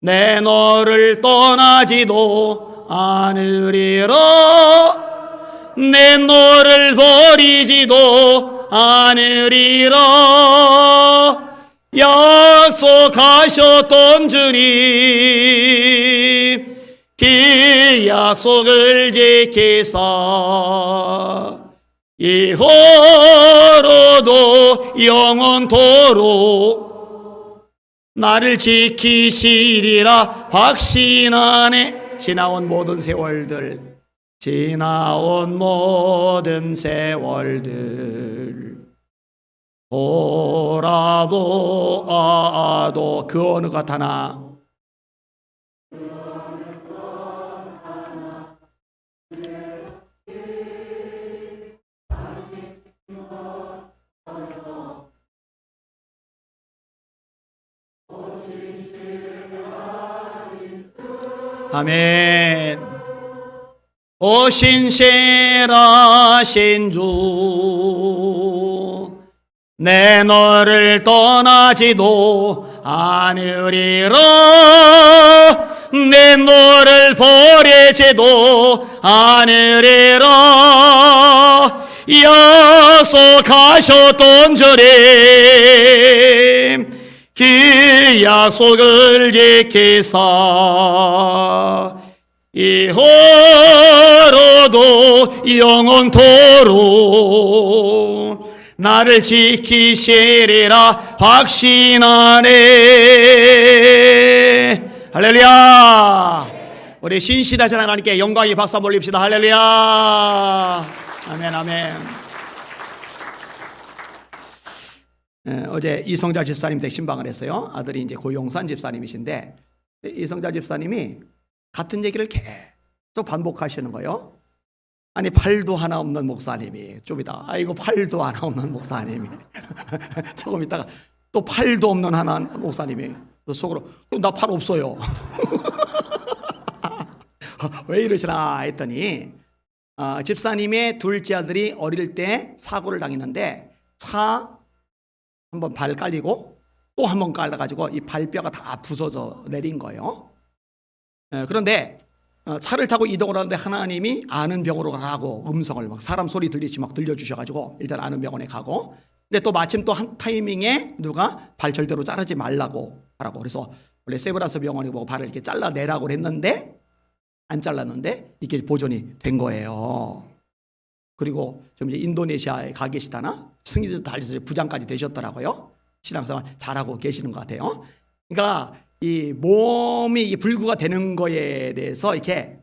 내 너를 떠나지도 않으리라. 내 너를 버리지도 않으리라. 약속하셨던 주님, 그 약속을 지키사 이후로도 영원토록 나를 지키시리라 확신하네. 지나온 모든 세월들, 지나온 모든 세월들 돌아보아도 그 어느 것 하나 아멘. 오 신실하신 주, 내 너를 떠나지도 않으리라. 내 너를 버리지도 않으리라. 약속하셨던 주님, 그 약속을 지키사 이후로도 영원토록 나를 지키시리라 확신하네. 할렐루야. 우리 신실하신 하나님께 영광의 박수 한번 올립시다. 할렐루야. 아멘 아멘. 어제 이성자 집사님 댁 신방을 했어요. 아들이 이제 고용산 집사님이신데, 이성자 집사님이 같은 얘기를 계속 반복하시는 거예요. 아니 팔도 하나 없는 목사님이 좀 이따 아이고 팔도 하나 없는 목사님이 조금 있다가 또 팔도 없는 하나 목사님이 또 속으로 그럼 나 팔 없어요. 왜 이러시나 했더니 집사님의 둘째 아들이 어릴 때 사고를 당했는데 차 한번 발 깔리고 또 한 번 깔려가지고 이 발뼈가 다 부서져 내린 거예요. 그런데 차를 타고 이동을 하는데 하나님이 아는 병원으로 가고 음성을 막 사람 소리 들리지 막 들려주셔가지고 일단 아는 병원에 가고, 근데 또 마침 또 한 타이밍에 누가 발 절대로 자르지 말라고 하라고, 그래서 원래 세브란스 병원이 보고 발을 이렇게 잘라내라고 했는데 안 잘랐는데 이게 보존이 된 거예요. 그리고 좀 이제 인도네시아에 가 계시다나 승리도 달리서 부장까지 되셨더라고요. 신앙생활 잘하고 계시는 것 같아요. 그러니까 이 몸이 불구가 되는 거에 대해서 이렇게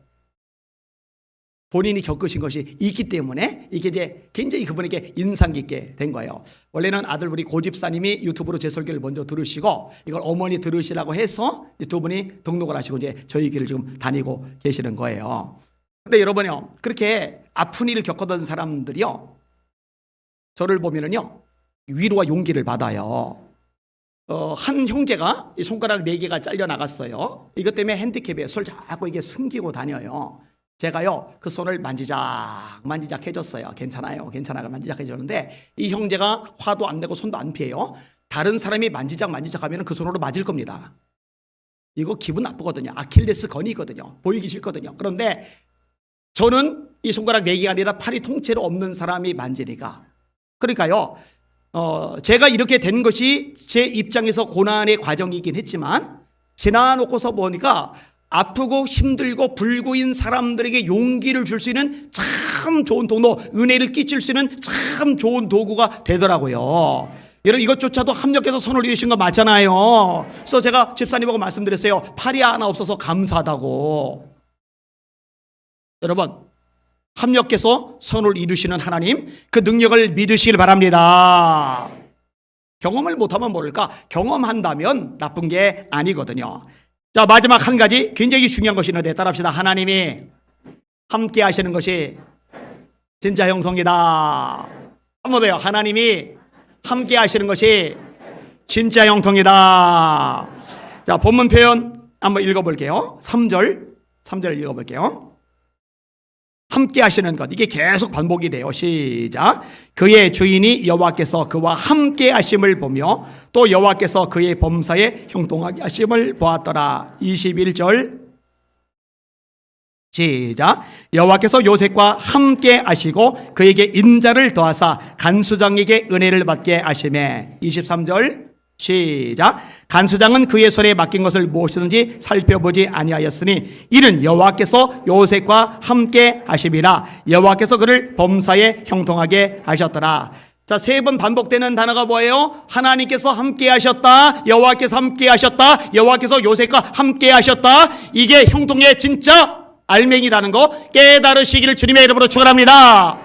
본인이 겪으신 것이 있기 때문에 이게 이제 굉장히 그분에게 인상 깊게 된 거예요. 원래는 아들 우리 고집사님이 유튜브로 제 설교를 먼저 들으시고 이걸 어머니 들으시라고 해서 두 분이 등록을 하시고 이제 저희 길을 지금 다니고 계시는 거예요. 근데 여러분요, 그렇게 아픈 일을 겪었던 사람들이요, 저를 보면은요 위로와 용기를 받아요. 한 형제가 손가락 4개가 잘려 나갔어요. 이것 때문에 핸디캡에 손을 자꾸 이게 숨기고 다녀요. 제가요 그 손을 만지작 해줬어요. 괜찮아요 만지작 해줬는데 이 형제가 화도 안 내고 손도 안 피해요. 다른 사람이 만지작 하면 그 손으로 맞을 겁니다. 이거 기분 나쁘거든요. 아킬레스 건이거든요. 보이기 싫거든요. 그런데 저는 이 손가락 4개가 아니라 팔이 통째로 없는 사람이 만지니까, 그러니까요 제가 이렇게 된 것이 제 입장에서 고난의 과정이긴 했지만 지나놓고서 보니까 아프고 힘들고 불구인 사람들에게 용기를 줄 수 있는 참 좋은 도구, 은혜를 끼칠 수 있는 참 좋은 도구가 되더라고요. 여러분 이것조차도 합력해서 손을 올리신 거 맞잖아요. 그래서 제가 집사님하고 말씀드렸어요. 팔이 하나 없어서 감사하다고. 여러분 합력해서 선을 이루시는 하나님, 그 능력을 믿으시길 바랍니다. 경험을 못하면 모를까? 경험한다면 나쁜 게 아니거든요. 자, 마지막 한 가지 굉장히 중요한 것이 있는데 따라합시다. 하나님이 함께 하시는 것이 진짜 형통이다. 한번 더요. 하나님이 함께 하시는 것이 진짜 형통이다. 자, 본문 표현 한번 읽어볼게요. 3절 읽어볼게요. 함께 하시는 것, 이게 계속 반복이 돼요. 시작. 그의 주인이 여호와께서 그와 함께 하심을 보며 또 여호와께서 그의 범사에 형통하게 하심을 보았더라. 21절 시작. 여호와께서 요셉과 함께 하시고 그에게 인자를 더하사 간수장에게 은혜를 받게 하시매. 23절 시작. 간수장은 그의 손에 맡긴 것을 무엇이든지 살펴보지 아니하였으니 이는 여호와께서 요셉과 함께 하심이라. 여호와께서 그를 범사에 형통하게 하셨더라. 자, 3번 반복되는 단어가 뭐예요? 하나님께서 함께 하셨다, 여호와께서 함께 하셨다, 여호와께서 요셉과 함께 하셨다. 이게 형통의 진짜 알맹이라는 거 깨달으시기를 주님의 이름으로 축원합니다.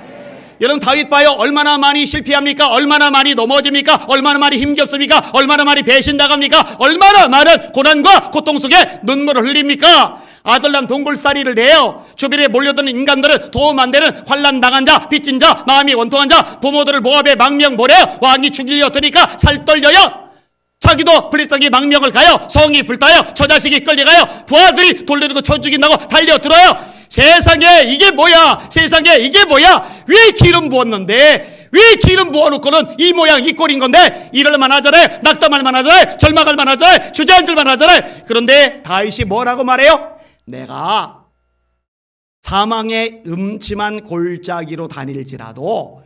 여러분, 다윗 봐요. 얼마나 많이 실패합니까? 얼마나 많이 넘어집니까? 얼마나 많이 힘겹습니까? 얼마나 많이 배신당합니까? 얼마나 많은 고난과 고통 속에 눈물을 흘립니까? 아들랑 동굴살이를 내요. 주변에 몰려드는 인간들은 도움 안 되는 환난 당한 자, 빚진 자, 마음이 원통한 자, 부모들을 모압에 망명 보내요. 왕이 죽이려 드니까 살 떨려요. 자기도 블레셋에게 망명을 가요. 성이 불타요. 처자식이 끌려가요. 부하들이 돌려들고 쳐 죽인다고 달려들어요. 세상에 이게 뭐야? 세상에 이게 뭐야? 왜 기름 부었는데? 왜 기름 부어놓고는 이 모양 이 꼴인 건데? 이럴만 하잖아요. 낙담할만 하잖아요. 절망할만 하잖아요. 주저앉을만 하잖아요. 그런데 다윗이 뭐라고 말해요? 내가 사망의 음침한 골짜기로 다닐지라도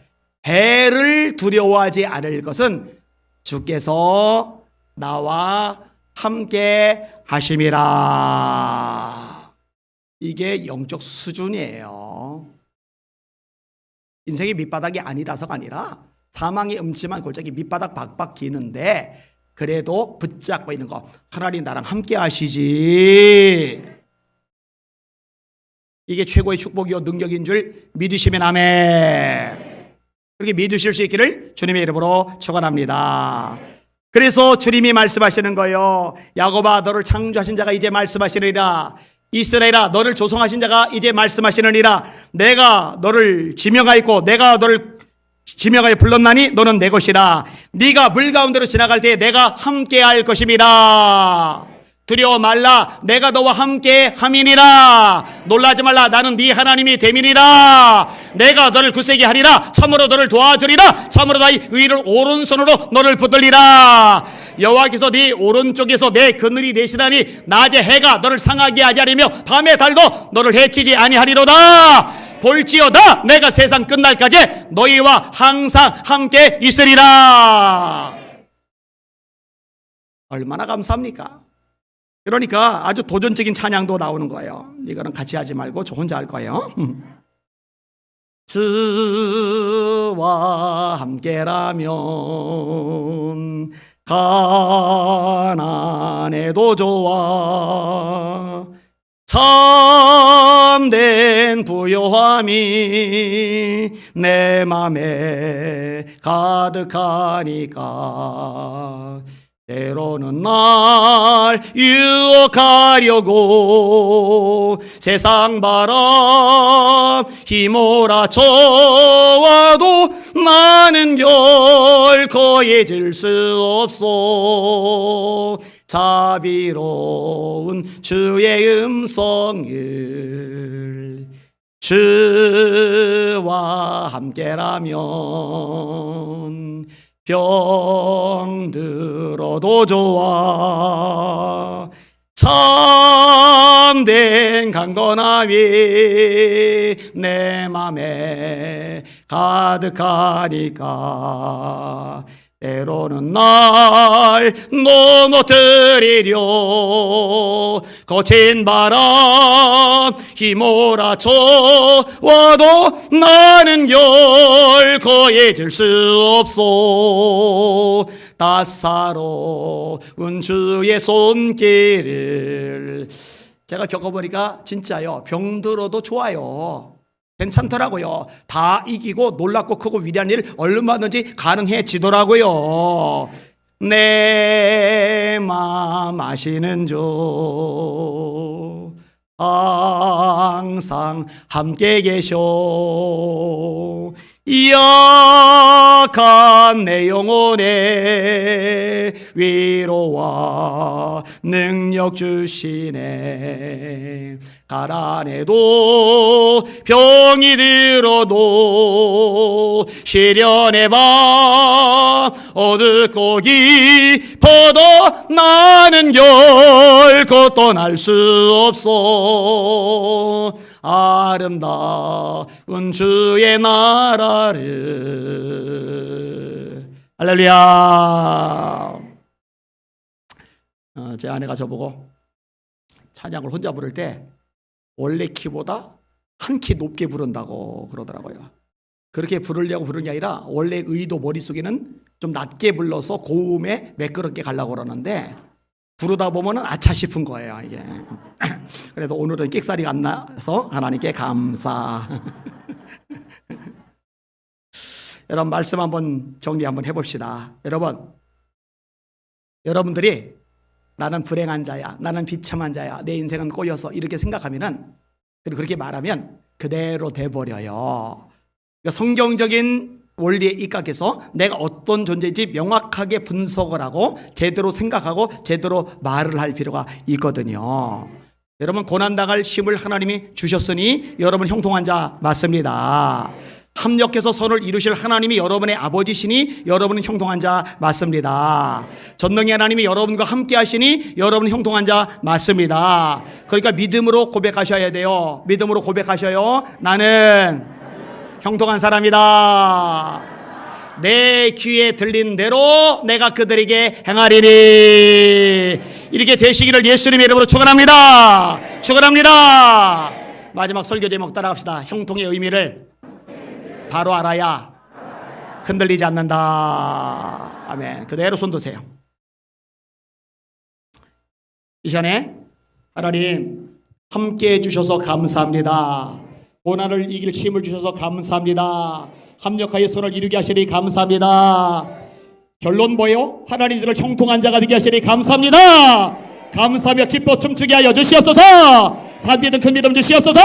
해를 두려워하지 않을 것은 주께서 나와 함께 하심이라. 이게 영적 수준이에요. 인생의 밑바닥이 아니라서가 아니라 사망의 음침한 골짜기 밑바닥 박박 기는데 그래도 붙잡고 있는 거, 하나님 나랑 함께 하시지. 이게 최고의 축복이요 능력인 줄 믿으시면 아멘. 그렇게 믿으실 수 있기를 주님의 이름으로 축원합니다. 그래서 주님이 말씀하시는 거예요. 야곱아, 너를 창조하신 자가 이제 말씀하시느니라. 이스라엘아, 너를 조성하신 자가 이제 말씀하시느니라. 내가 너를 지명하였고 내가 너를 지명하여 불렀나니 너는 내 것이라. 네가 물 가운데로 지나갈 때 내가 함께할 것임이라. 두려워 말라, 내가 너와 함께 함이니라. 놀라지 말라, 나는 네 하나님이 됨이니라. 내가 너를 굳세게 하리라. 참으로 너를 도와주리라. 참으로 나의 의를 오른손으로 너를 붙들리라. 여호와께서 네 오른쪽에서 내 그늘이 되시나니 낮에 해가 너를 상하게 하지 않으며 밤에 달도 너를 해치지 아니하리로다. 볼지어다 내가 세상 끝날까지 너희와 항상 함께 있으리라. 얼마나 감사합니까? 그러니까 아주 도전적인 찬양도 나오는 거예요. 이거는 같이 하지 말고 저 혼자 할 거예요. 주와 함께라면 가난해도 좋아. 참된 부요함이 내 맘에 가득하니까 때로는 날 유혹하려고 세상 바람 휘몰아쳐와도 나는 결코 잊을 수 없어. 자비로운 주의 음성을 주와 함께라면 병들어도 좋아. 참된 강건함이 내 맘에 가득하니까 때로는 날 넘어뜨리려 거친 바람 휘몰아쳐 와도 나는 결코 잊을 수 없어. 따사로운 주의 손길을 제가 겪어보니까 진짜요, 병들어도 좋아요. 괜찮더라고요. 다 이기고 놀랍고 크고 위대한 일 얼마든지 가능해지더라고요. 내 맘 아시는 주 항상 함께 계셔. 약한 내 영혼에 위로와 능력 주시네. 가난해도 병이 들어도 시련의 밤 어둡고 깊어도 나는 결코 떠날 수 없어. 아름다운 주의 나라를. 할렐루야. 제 아내가 저보고 찬양을 혼자 부를 때 원래 키보다 한 키 높게 부른다고 그러더라고요. 그렇게 부르려고 부르는 게 아니라 원래 의도 머릿속에는 좀 낮게 불러서 고음에 매끄럽게 가려고 그러는데 부르다 보면은 아차 싶은 거예요, 이게. 그래도 오늘은 끽살이가 안 나서 하나님께 감사. 여러분, 말씀 한번 정리 한번 해봅시다. 여러분들이 나는 불행한 자야, 나는 비참한 자야, 내 인생은 꼬여서 이렇게 생각하면은, 그리고 그렇게 말하면 그대로 돼버려요. 그러니까 성경적인 원리에 입각해서 내가 어떤 존재인지 명확하게 분석을 하고 제대로 생각하고 제대로 말을 할 필요가 있거든요. 여러분, 고난당할 힘을 하나님이 주셨으니 여러분 형통한 자 맞습니다. 합력해서 선을 이루실 하나님이 여러분의 아버지시니 여러분은 형통한 자 맞습니다. 전능의 하나님이 여러분과 함께 하시니 여러분은 형통한 자 맞습니다. 그러니까 믿음으로 고백하셔야 돼요. 믿음으로 고백하셔요. 나는 형통한 사람이다. 내 귀에 들린 대로 내가 그들에게 행하리니. 이렇게 되시기를 예수님의 이름으로 축원합니다. 축원합니다. 마지막 설교 제목 따라갑시다. 형통의 의미를 바로 알아야 흔들리지 않는다. 아멘. 그대로 손 드세요. 이 시간에 하나님 함께해 주셔서 감사합니다. 고난을 이길 힘을 주셔서 감사합니다. 합력하여 선을 이루게 하시니 감사합니다. 결론 뭐예요? 하나님 저를 형통한 자가 되게 하시니 감사합니다. 감사하며 기뻐 춤추게 하여 주시옵소서. 산 믿음 큰 믿음 주시옵소서.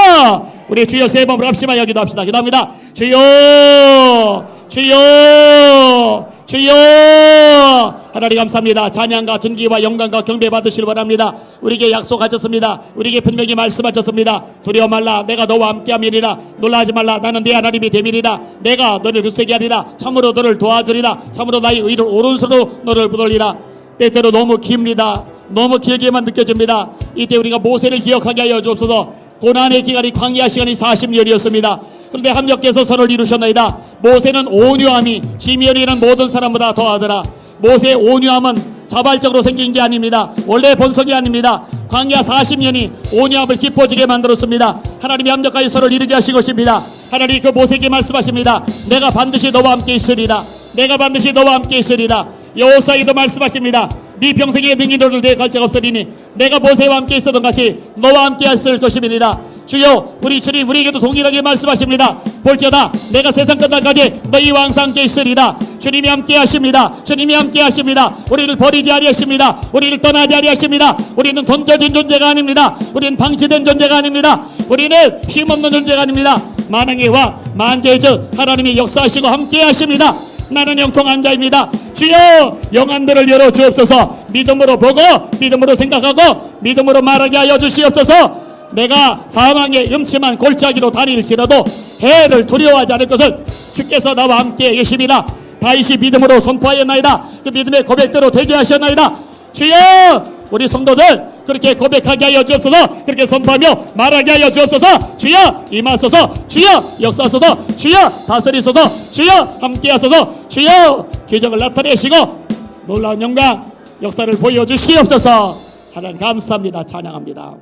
우리 주여 세 번으로 합심하여 기도합시다. 기도합니다. 주여 주여 주여. 하나님 감사합니다. 찬양과 존귀와 영광과 경배 받으시길 바랍니다. 우리에게 약속하셨습니다. 우리에게 분명히 말씀하셨습니다. 두려워 말라, 내가 너와 함께함이니라. 놀라지 말라, 나는 네 하나님이 됨이니라. 내가 너를 굳세게 하리라. 참으로 너를 도와주리라. 참으로 나의 의를 오른손으로 너를 붙들리라. 때때로 너무 깁니다. 너무 길게만 느껴집니다. 이때 우리가 모세를 기억하게 하여 주옵소서. 고난의 기간이 광야 시간이 40년이었습니다. 그런데 합력해서 선을 이루셨나이다. 모세는 온유함이 지면이라는 모든 사람보다 더하더라. 모세의 온유함은 자발적으로 생긴 게 아닙니다. 원래 본성이 아닙니다. 광야 40년이 온유함을 깊어지게 만들었습니다. 하나님이 합력하여 선을 이루게 하신 것입니다. 하나님이 그 모세에게 말씀하십니다. 내가 반드시 너와 함께 있으리라. 내가 반드시 너와 함께 있으리라. 여호수아에게도 말씀하십니다. 네 평생의 능히 너를 내 갈 적 없으리니 내가 모세와 함께 있었던 같이 너와 함께 했을 것임이니라. 주여, 우리 주님 우리에게도 동일하게 말씀하십니다. 볼지어다 내가 세상 끝날까지 너희와 항상 함께 있으리라. 주님이 함께 하십니다. 주님이 함께 하십니다. 우리를 버리지 아니하십니다. 우리를 떠나지 아니하십니다. 우리는 던져진 존재가 아닙니다. 우리는 방치된 존재가 아닙니다. 우리는 힘없는 존재가 아닙니다. 만왕의 왕 만재의 주 하나님이 역사하시고 함께 하십니다. 나는 형통한 자입니다. 주여, 영안들을 열어 주옵소서. 믿음으로 보고 믿음으로 생각하고 믿음으로 말하게 하여 주시옵소서. 내가 사망의 음침한 골짜기로 다닐지라도 해를 두려워하지 않을 것을 주께서 나와 함께 계십니다. 다윗이 믿음으로 선포하였나이다. 그 믿음의 고백대로 되게 하셨나이다. 주여, 우리 성도들 그렇게 고백하게 하여 주옵소서. 그렇게 선포하며 말하게 하여 주옵소서. 주여 임하소서. 주여 역사하소서. 주여 다스리소서. 주여 함께하소서. 주여 기적을 나타내시고 놀라운 영광 역사를 보여주시옵소서. 하나님 감사합니다. 찬양합니다.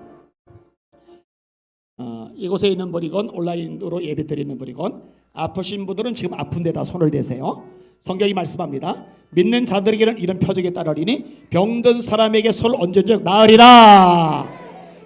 이곳에 있는 분이건 온라인으로 예배드리는 분이건 아프신 분들은 지금 아픈 데다 손을 대세요. 성경이 말씀합니다. 믿는 자들에게는 이런 표적이 따르리니 병든 사람에게 손을 얹은 즉 나으리라.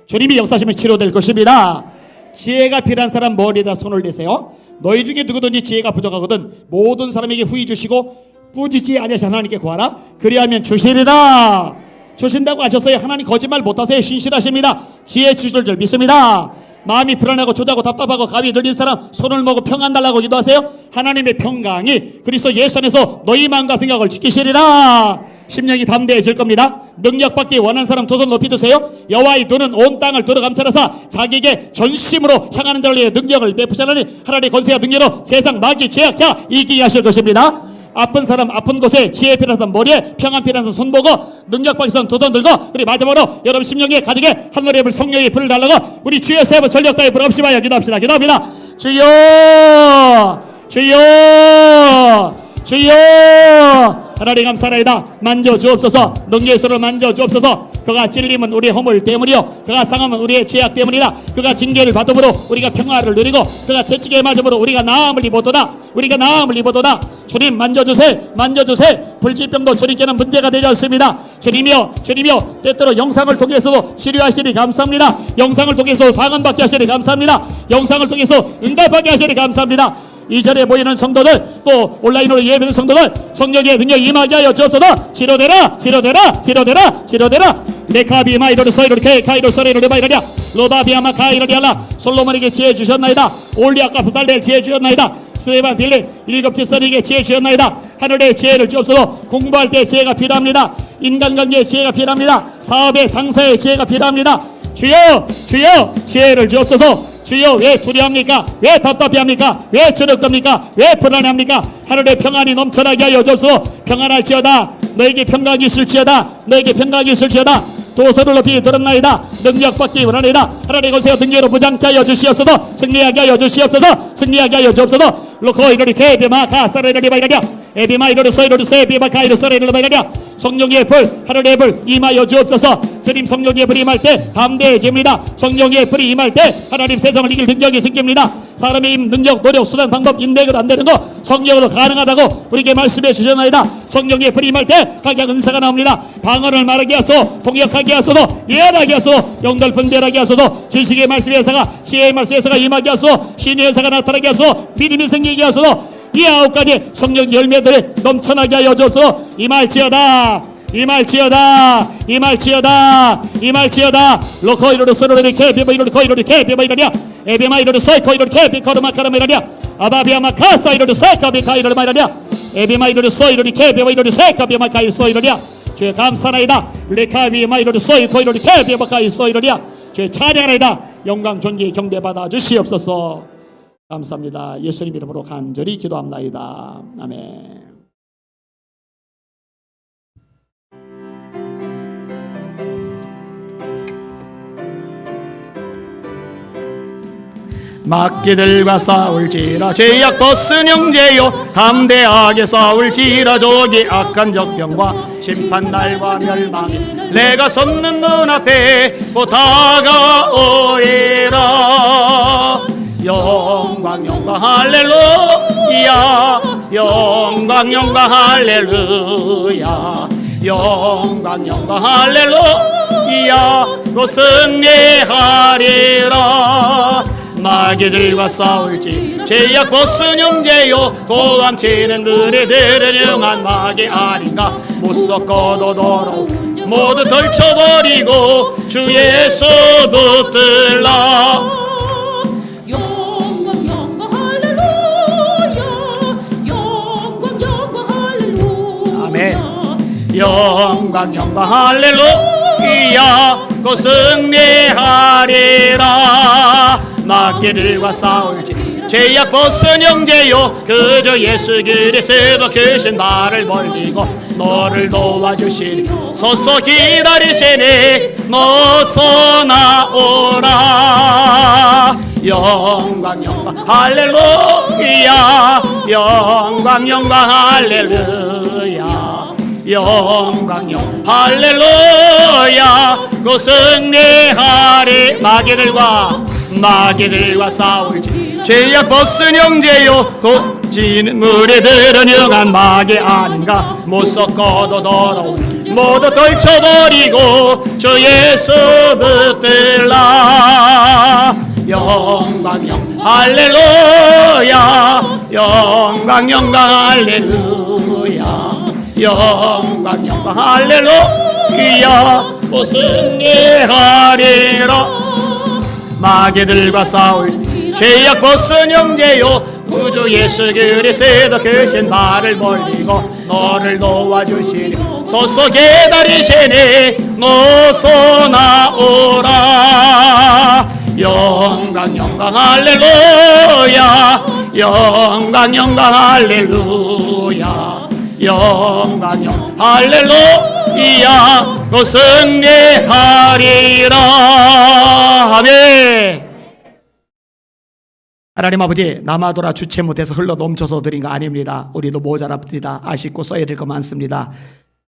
주님이 역사하시면 치료될 것입니다. 지혜가 필요한 사람 머리에다 손을 대세요. 너희 중에 누구든지 지혜가 부족하거든 모든 사람에게 후히 주시고 꾸짖지 아니하시 하나님께 구하라. 그리하면 주시리라. 주신다고 하셨어요. 하나님 거짓말 못하세요. 신실하십니다. 지혜 주실 줄 믿습니다. 마음이 불안하고 조다고 답답하고 감이 들린 사람 손을 모고 평안 달라고 기도하세요. 하나님의 평강이 그리스도 예수 안에서 너희 마음과 생각을 지키시리라. 심령이 담대해질 겁니다. 능력받기 원하는 사람 두 손 높이 드세요. 여호와의 눈은 온 땅을 들어감찰하사 자기에게 전심으로 향하는 자를 위해 능력을 베푸시나니 하나님의 권세와 능력으로 세상 마귀 죄악자 이기게 하실 것입니다. 아픈 사람 아픈 곳에 지혜 필요한 사람 머리에 평안 필요한 사람 손 보고 능력받기 사람 두 손 들고 그리고 마지막으로 여러분 심령에 가득에 하늘의 불 성령의 불을 달라고 우리 주여 세 번 전력 다해 불 없이 하여 기도합시다. 기도합니다. 주여 주여 주여 하나님 감사나이다. 만져 주옵소서. 능력으로 만져 주옵소서. 그가 찔림은 우리의 허물 때문이요 그가 상함은 우리의 죄악 때문이다. 그가 징계를 받음으로 우리가 평화를 누리고 그가 채찍에 맞음으로 우리가 나음을 입었도다. 우리가 나음을 입었도다. 주님 만져주세 만져주세. 불치병도 주님께는 문제가 되지 않습니다. 주님이여 때때로 영상을 통해서도 치료하시니 감사합니다. 영상을 통해서 방언받게 하시니 감사합니다. 영상을 통해서 응답하게 하시니 감사합니다. 이 자리에 모이는 성도들 또 온라인으로 예배하는 성도들 성령의 능력 임하게 하여 주옵소서. 치료되라 레카비마 이로르서 이렇게 카이로서 이로르바 이러랴 로바비아마 카이로리알라. 솔로몬에게 지혜 주셨나이다. 올리아카 부살될 지혜 주셨나이다. 스테반 빌리 일곱지선에게 지혜 주셨나이다. 하늘의 지혜를 주옵소서. 공부할 때 지혜가 필요합니다. 인간관계의 지혜가 필요합니다. 사업의 장사의 지혜가 필요합니다. 주여 지혜를 주옵소서. 주여 왜 두려워합니까? 왜 답답해합니까? 왜 저녁겁니까? 왜 불안합니까? 하늘의 평안이 넘쳐나게 하여 주옵소서. 평안할지어다. 너에게 평강이 있을지어다. 너에게 평강이 있을지어다. 도서를 높이 들었나이다. 능력받기 원하나이다. 하나님 오세요. 등계로 부장케 하여 주시옵소서. 승리하게 하여 주시옵소서. 승리하게 하여 주옵소서. 로코 이로리 케비마 카사레리 바이라랴 에비마 이로르서 이로르세 비바카 이로서레 이로바이라랴. 성령의 불 하늘의 불 임하여 주옵소서. 주님 성령의 불이 임할 때 담대해집니다. 성령의 불이 임할 때 하나님 세상을 이길 능력이 생깁니다. 사람의 힘, 능력, 노력, 수단, 방법, 인맥으로 안 되는 거 성령으로 가능하다고 우리에게 말씀해 주셨나이다. 성령의 불이 임할 때 각양 은사가 나옵니다. 방언을 말하게 하소서. 통역하게 하소서. 예언하게 하소서. 영들 분별하게 하소서. 지식의 말씀의 회사가 지혜의 말씀의 회사가 임하게 하소서. 신의 회사가 나타나게 하소서. 믿음이 생기게 하소서. 이 9가지 성령 열매들을 넘쳐나게 하여 주옵소서. 임할지어다 로코 이로르서로 이렇게 비바 이로르코 이렇게 비바 이라랴 에비마 이로르서 코 이렇게 비코르마 카라메라랴 아바비아마 카사 이로르서 카비카 이로르마라랴 에비마 이로르서 이렇게 비바 이로르서 카비마 카이소 이로랴. 주의 감사나이다. 레카비마 이로르서 코 이렇게 비바 카이소 이로랴. 주의 찬양하나이다. 영광 존귀 경배 받아 주시옵소서. 감사합니다. 예수님 이름으로 간절히 기도합나이다. 아멘. 마귀들과 싸울지라 죄악 벗은 형제요 담대하게 싸울지라 저기 악한 적병과 심판날과 멸망이 내가 섰는 눈앞에 곧 다가오리라. 영광 할렐루야 영광 할렐루야 영광 할렐루야 곧 승리하리라. 마귀들과 싸울지 죄악 벗은 형제요 고함치는 그네들은 영한 마귀 아닌가. 못 섞어도 더러워 모두 덜쳐버리고 주 예수 붙들라. 영광 할렐루야 곧 승리하리라. 마귀들과 싸울지 죄악 벗은 형제요 그저 예수 그리스도 크신 나를 벌리고 너를 도와주시니 서서 기다리시니 너서 나오라. 영광 할렐루야 영광 할렐루야 영광 할렐루야 곧 승리하리. 마귀들과 싸울지 죄악 벗은 형제요 곧 지는 무리들은 영한 마귀 아닌가. 못 섞어도 더러워 모두 덜쳐버리고 주 예수 붙들라. 영광 할렐루야 영광 할렐루야 영광 할렐루야 곧 승리하리라. 마귀들과 싸울 죄악 벗은 형제요 구주 예수 그리스도 크신 나를 벌리고 너를 도와주시니 서서 기다리시니 너서 나오라. 영광 할렐루야 영광 할렐루야 영광 할렐루야 곧 승리하리라. 아멘. 하나님 아버지, 남아도라 주체 못해서 흘러 넘쳐서 드린 거 아닙니다. 우리도 모자랍니다. 아쉽고 써야 될 거 많습니다.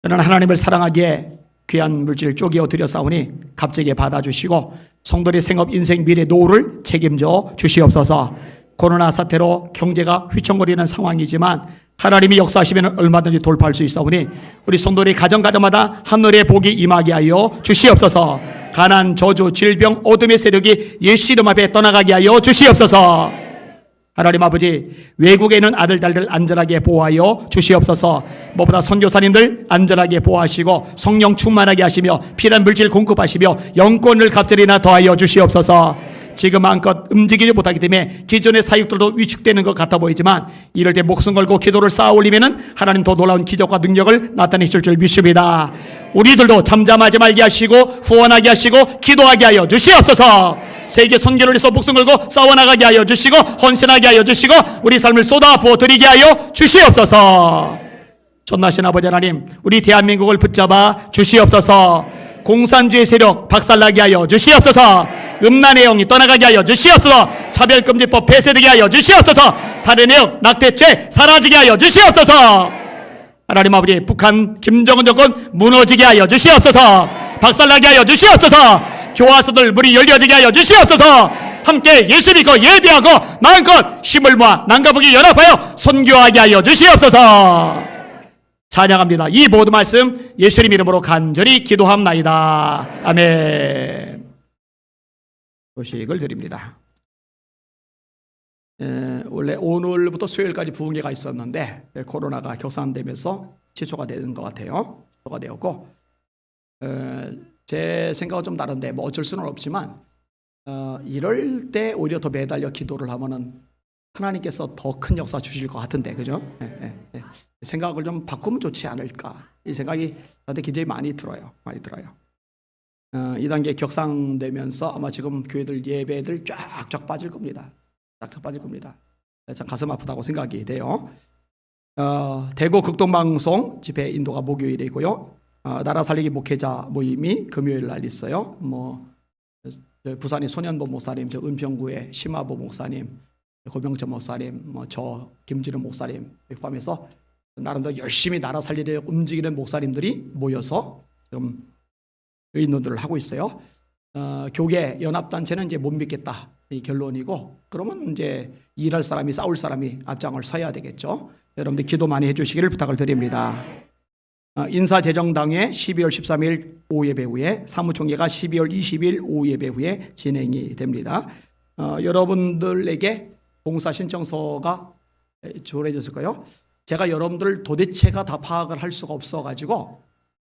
저는 하나님을 사랑하기에 귀한 물질 쪼개어 드렸사오니 값지게 받아주시고 성도의 생업, 인생, 미래, 노후를 책임져 주시옵소서. 코로나 사태로 경제가 휘청거리는 상황이지만 하나님이 역사하시면 얼마든지 돌파할 수 있사오니 우리 성도들이 가정가정마다 하늘의 복이 임하게 하여 주시옵소서. 가난, 저주, 질병, 어둠의 세력이 예수 이름 앞에 떠나가게 하여 주시옵소서. 하나님 아버지, 외국에 있는 아들, 딸들 안전하게 보호하여 주시옵소서. 무엇보다 선교사님들 안전하게 보호하시고 성령 충만하게 하시며 필요한 물질 공급하시며 영권을 갑절이나 더하여 주시옵소서. 지금 마음껏 움직이지 못하기 때문에 기존의 사역들도 위축되는 것 같아 보이지만 이럴 때 목숨 걸고 기도를 쌓아 올리면은 하나님 더 놀라운 기적과 능력을 나타내실 줄 믿습니다. 우리들도 잠잠하지 말게 하시고 후원하게 하시고 기도하게 하여 주시옵소서. 세계 선교를 위해서 목숨 걸고 싸워나가게 하여 주시고 헌신하게 하여 주시고 우리 삶을 쏟아 부어드리게 하여 주시옵소서. 전나신 아버지 하나님, 우리 대한민국을 붙잡아 주시옵소서. 공산주의 세력 박살나게 하여 주시옵소서. 음란의 영이 떠나가게 하여 주시옵소서. 차별금지법 폐쇄되게 하여 주시옵소서. 살인의 낙태죄 사라지게 하여 주시옵소서. 하나님 아버지, 북한 김정은 정권 무너지게 하여 주시옵소서. 박살나게 하여 주시옵소서. 교화소들 문이 열려지게 하여 주시옵소서. 함께 예수 믿고 예배하고 마음껏 힘을 모아 남과북이 연합하여 선교하게 하여 주시옵소서. 찬양합니다. 이 모든 말씀 예수님 이름으로 간절히 기도합나이다. 아멘. 소식을 드립니다. 원래 오늘부터 수요일까지 부흥회가 있었는데 코로나가 격상되면서 취소가 되는 것 같아요. 취소가 되었고 제 생각은 좀 다른데 뭐 어쩔 수는 없지만 이럴 때 오히려 더 매달려 기도를 하면은 하나님께서 더 큰 역사 주실 것 같은데, 그죠? 생각을 좀 바꾸면 좋지 않을까, 이 생각이 저한테 굉장히 많이 들어요. 이 단계 격상되면서 아마 지금 교회들 예배들 쫙쫙 빠질 겁니다. 쫙쫙 빠질 겁니다. 참 가슴 아프다고 생각이 돼요. 대구 극동방송 집회 인도가 목요일이고요. 나라 살리기 목회자 모임이 금요일 날 있어요. 부산의 소년보 목사님, 저 은평구의 심화보 목사님, 고병철 목사님, 저 김진우 목사님 포함해서 나름대로 열심히 나라 살리려 움직이는 목사님들이 모여서 지금 의논들을 하고 있어요. 교계 연합단체는 이제 못 믿겠다, 이 결론이고, 그러면 이제 일할 사람이, 싸울 사람이 앞장을 서야 되겠죠. 여러분들 기도 많이 해주시기를 부탁을 드립니다. 인사재정당회 12월 13일 오후 예배 후에, 사무총회가 12월 20일 오후 예배 후에 진행이 됩니다. 여러분들에게 봉사 신청서가 조례졌을 거예요. 제가 여러분들 도대체가 다 파악을 할 수가 없어가지고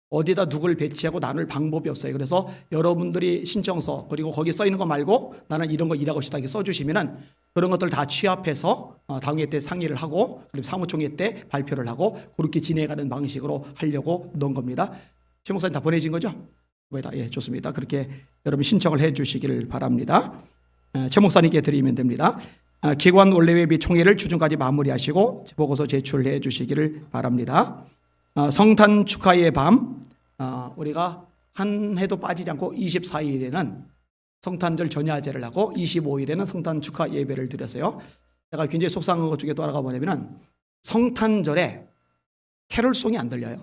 어디다 누굴 배치하고 나눌 방법이 없어요. 그래서 여러분들이 신청서, 그리고 거기 써 있는 거 말고 나는 이런 거 일하고 싶다 이렇게 써주시면은 그런 것들 다 취합해서 당회 때 상의를 하고 그리고 사무총회 때 발표를 하고 그렇게 진행하는 방식으로 하려고 넣은 겁니다. 최 목사님 다 보내진 거죠? 예, 좋습니다. 그렇게 여러분 신청을 해 주시기를 바랍니다. 최 목사님께 드리면 됩니다. 기관 원래회비 총회를 주중까지 마무리하시고 보고서 제출해 주시기를 바랍니다. 성탄 축하의 밤, 우리가 한 해도 빠지지 않고 24일에는 성탄절 전야제를 하고 25일에는 성탄 축하 예배를 드렸어요. 제가 굉장히 속상한 것 중에 또 하나가 뭐냐면 성탄절에 캐롤송이 안 들려요.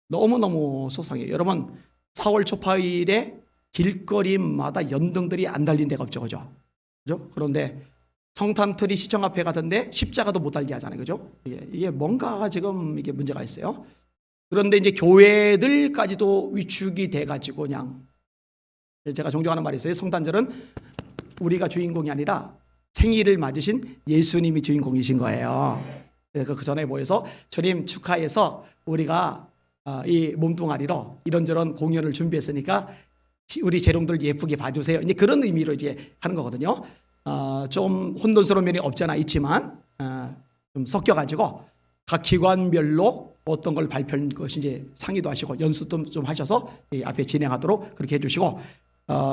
너무너무 속상해요. 여러분 4월 초파일에 길거리마다 연등들이 안 달린 데가 없죠, 그죠? 그런데 성탄트리 시청 앞에 가던데 십자가도 못 달게 하잖아요, 그죠? 이게 뭔가 지금 이게 문제가 있어요. 그런데 이제 교회들까지도 위축이 돼가지고 그냥, 제가 종종 하는 말이 있어요. 성탄절은 우리가 주인공이 아니라 생일을 맞으신 예수님이 주인공이신 거예요. 그래서 그 전에 모여서 주님 축하해서 우리가 이 몸뚱아리로 이런저런 공연을 준비했으니까 우리 재롱들 예쁘게 봐주세요. 이제 그런 의미로 이제 하는 거거든요. 좀 혼돈스러운 면이 없지 않아 있지만 좀 섞여가지고 각 기관별로 어떤 걸 발표할 것이 이제 상의도 하시고 연습도 좀 하셔서 앞에 진행하도록 그렇게 해주시고,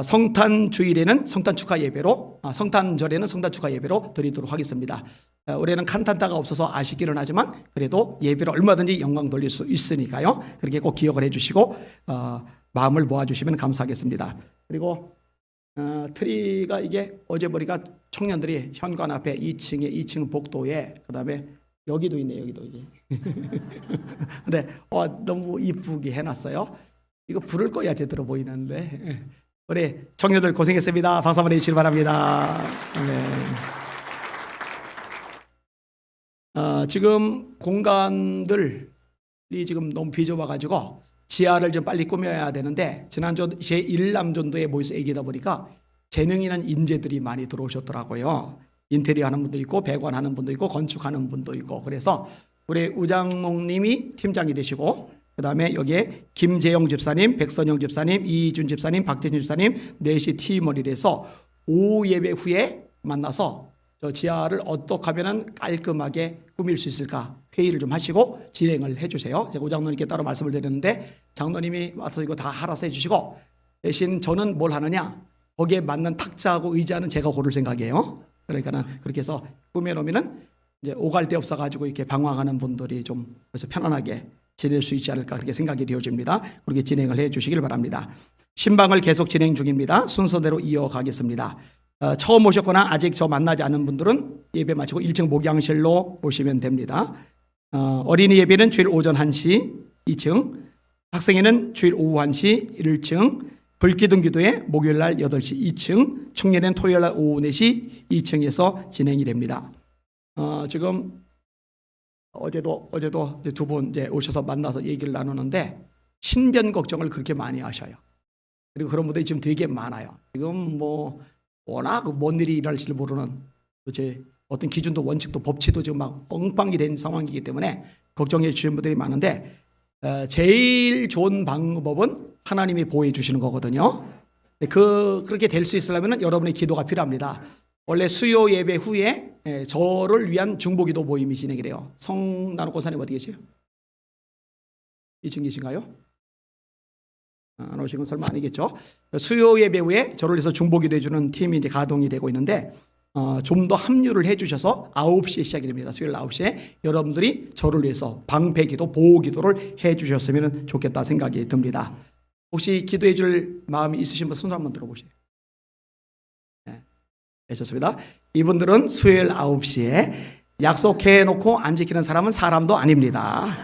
성탄 주일에는 성탄 축하 예배로, 성탄절에는 성탄 축하 예배로 드리도록 하겠습니다. 올해는 칸탄타가 없어서 아쉽기는 하지만 그래도 예배로 얼마든지 영광 돌릴 수 있으니까요. 그렇게 꼭 기억을 해주시고 마음을 모아주시면 감사하겠습니다. 그리고 트리가 이게 어제 보니까 청년들이 현관 앞에 2층 복도에 그다음에 여기도 있네 여기도 이게. 근데 너무 이쁘게 해놨어요. 이거 부를 거야 제대로 보이는데. 우리 청년들 고생했습니다. 박수 한번 해주시기 바랍니다. 네. 지금 공간들이 지금 너무 비좁아가지고 지하를 좀 빨리 꾸며야 되는데 지난주 제 1남전도에 모여서 얘기하다 보니까 재능 있는 인재들이 많이 들어오셨더라고요. 인테리어 하는 분도 있고 배관하는 분도 있고 건축하는 분도 있고 그래서 우리 우장목님이 팀장이 되시고 그다음에 여기에 김재영 집사님, 백선영 집사님, 이준 집사님, 박재진 집사님 넷이 팀원이 돼서 오후 예배 후에 만나서 저 지하를 어떻게 하면 깔끔하게 꾸밀 수 있을까 회의를 좀 하시고 진행을 해주세요. 제가 우장로님께 따로 말씀을 드렸는데 장로님이 와서 이거 다 알아서 해주시고 대신 저는 뭘 하느냐 거기에 맞는 탁자하고 의자는 제가 고를 생각이에요. 그러니까는 그렇게 해서 꾸며놓으면은 이제 오갈 데 없어가지고 이렇게 방황하는 분들이 좀 그래서 편안하게 지낼 수 있지 않을까 그렇게 생각이 되어집니다. 그렇게 진행을 해주시길 바랍니다. 신방을 계속 진행 중입니다. 순서대로 이어가겠습니다. 처음 오셨거나 아직 저 만나지 않은 분들은 예배 마치고 1층 목양실로 오시면 됩니다. 어린이 예배는 주일 오전 1시 2층, 학생회는 주일 오후 1시 1층, 불기둥 기도회 목요일날 8시 2층, 청년회는 토요일날 오후 4시 2층에서 진행이 됩니다. 지금 어제도 두 분 이제 오셔서 만나서 얘기를 나누는데 신변 걱정을 그렇게 많이 하셔요. 그리고 그런 분들이 지금 되게 많아요. 지금 뭐 워낙 뭔 일이 일어날지 모르는 도대체 어떤 기준도 원칙도 법치도 지금 막 엉망이 된 상황이기 때문에 걱정해 주시는 분들이 많은데 제일 좋은 방법은 하나님이 보호해 주시는 거거든요. 그렇게 될 수 있으려면 여러분의 기도가 필요합니다. 원래 수요 예배 후에 저를 위한 중보기도 모임이 진행이 돼요. 성나노 권사님 어디 계세요? 2층 계신가요? 안 오신 건 설마 아니겠죠? 수요 예배 후에 저를 위해서 중보기도 해주는 팀이 이제 가동이 되고 있는데 좀 더 합류를 해주셔서 9시에 시작이 됩니다. 수요일 9시에 여러분들이 저를 위해서 방패기도 보호기도를 해주셨으면 좋겠다 생각이 듭니다. 혹시 기도해 줄 마음이 있으신 분 손 한번 들어보세요. 네, 좋습니다. 이분들은 수요일 9시에 약속해 놓고 안 지키는 사람은 사람도 아닙니다.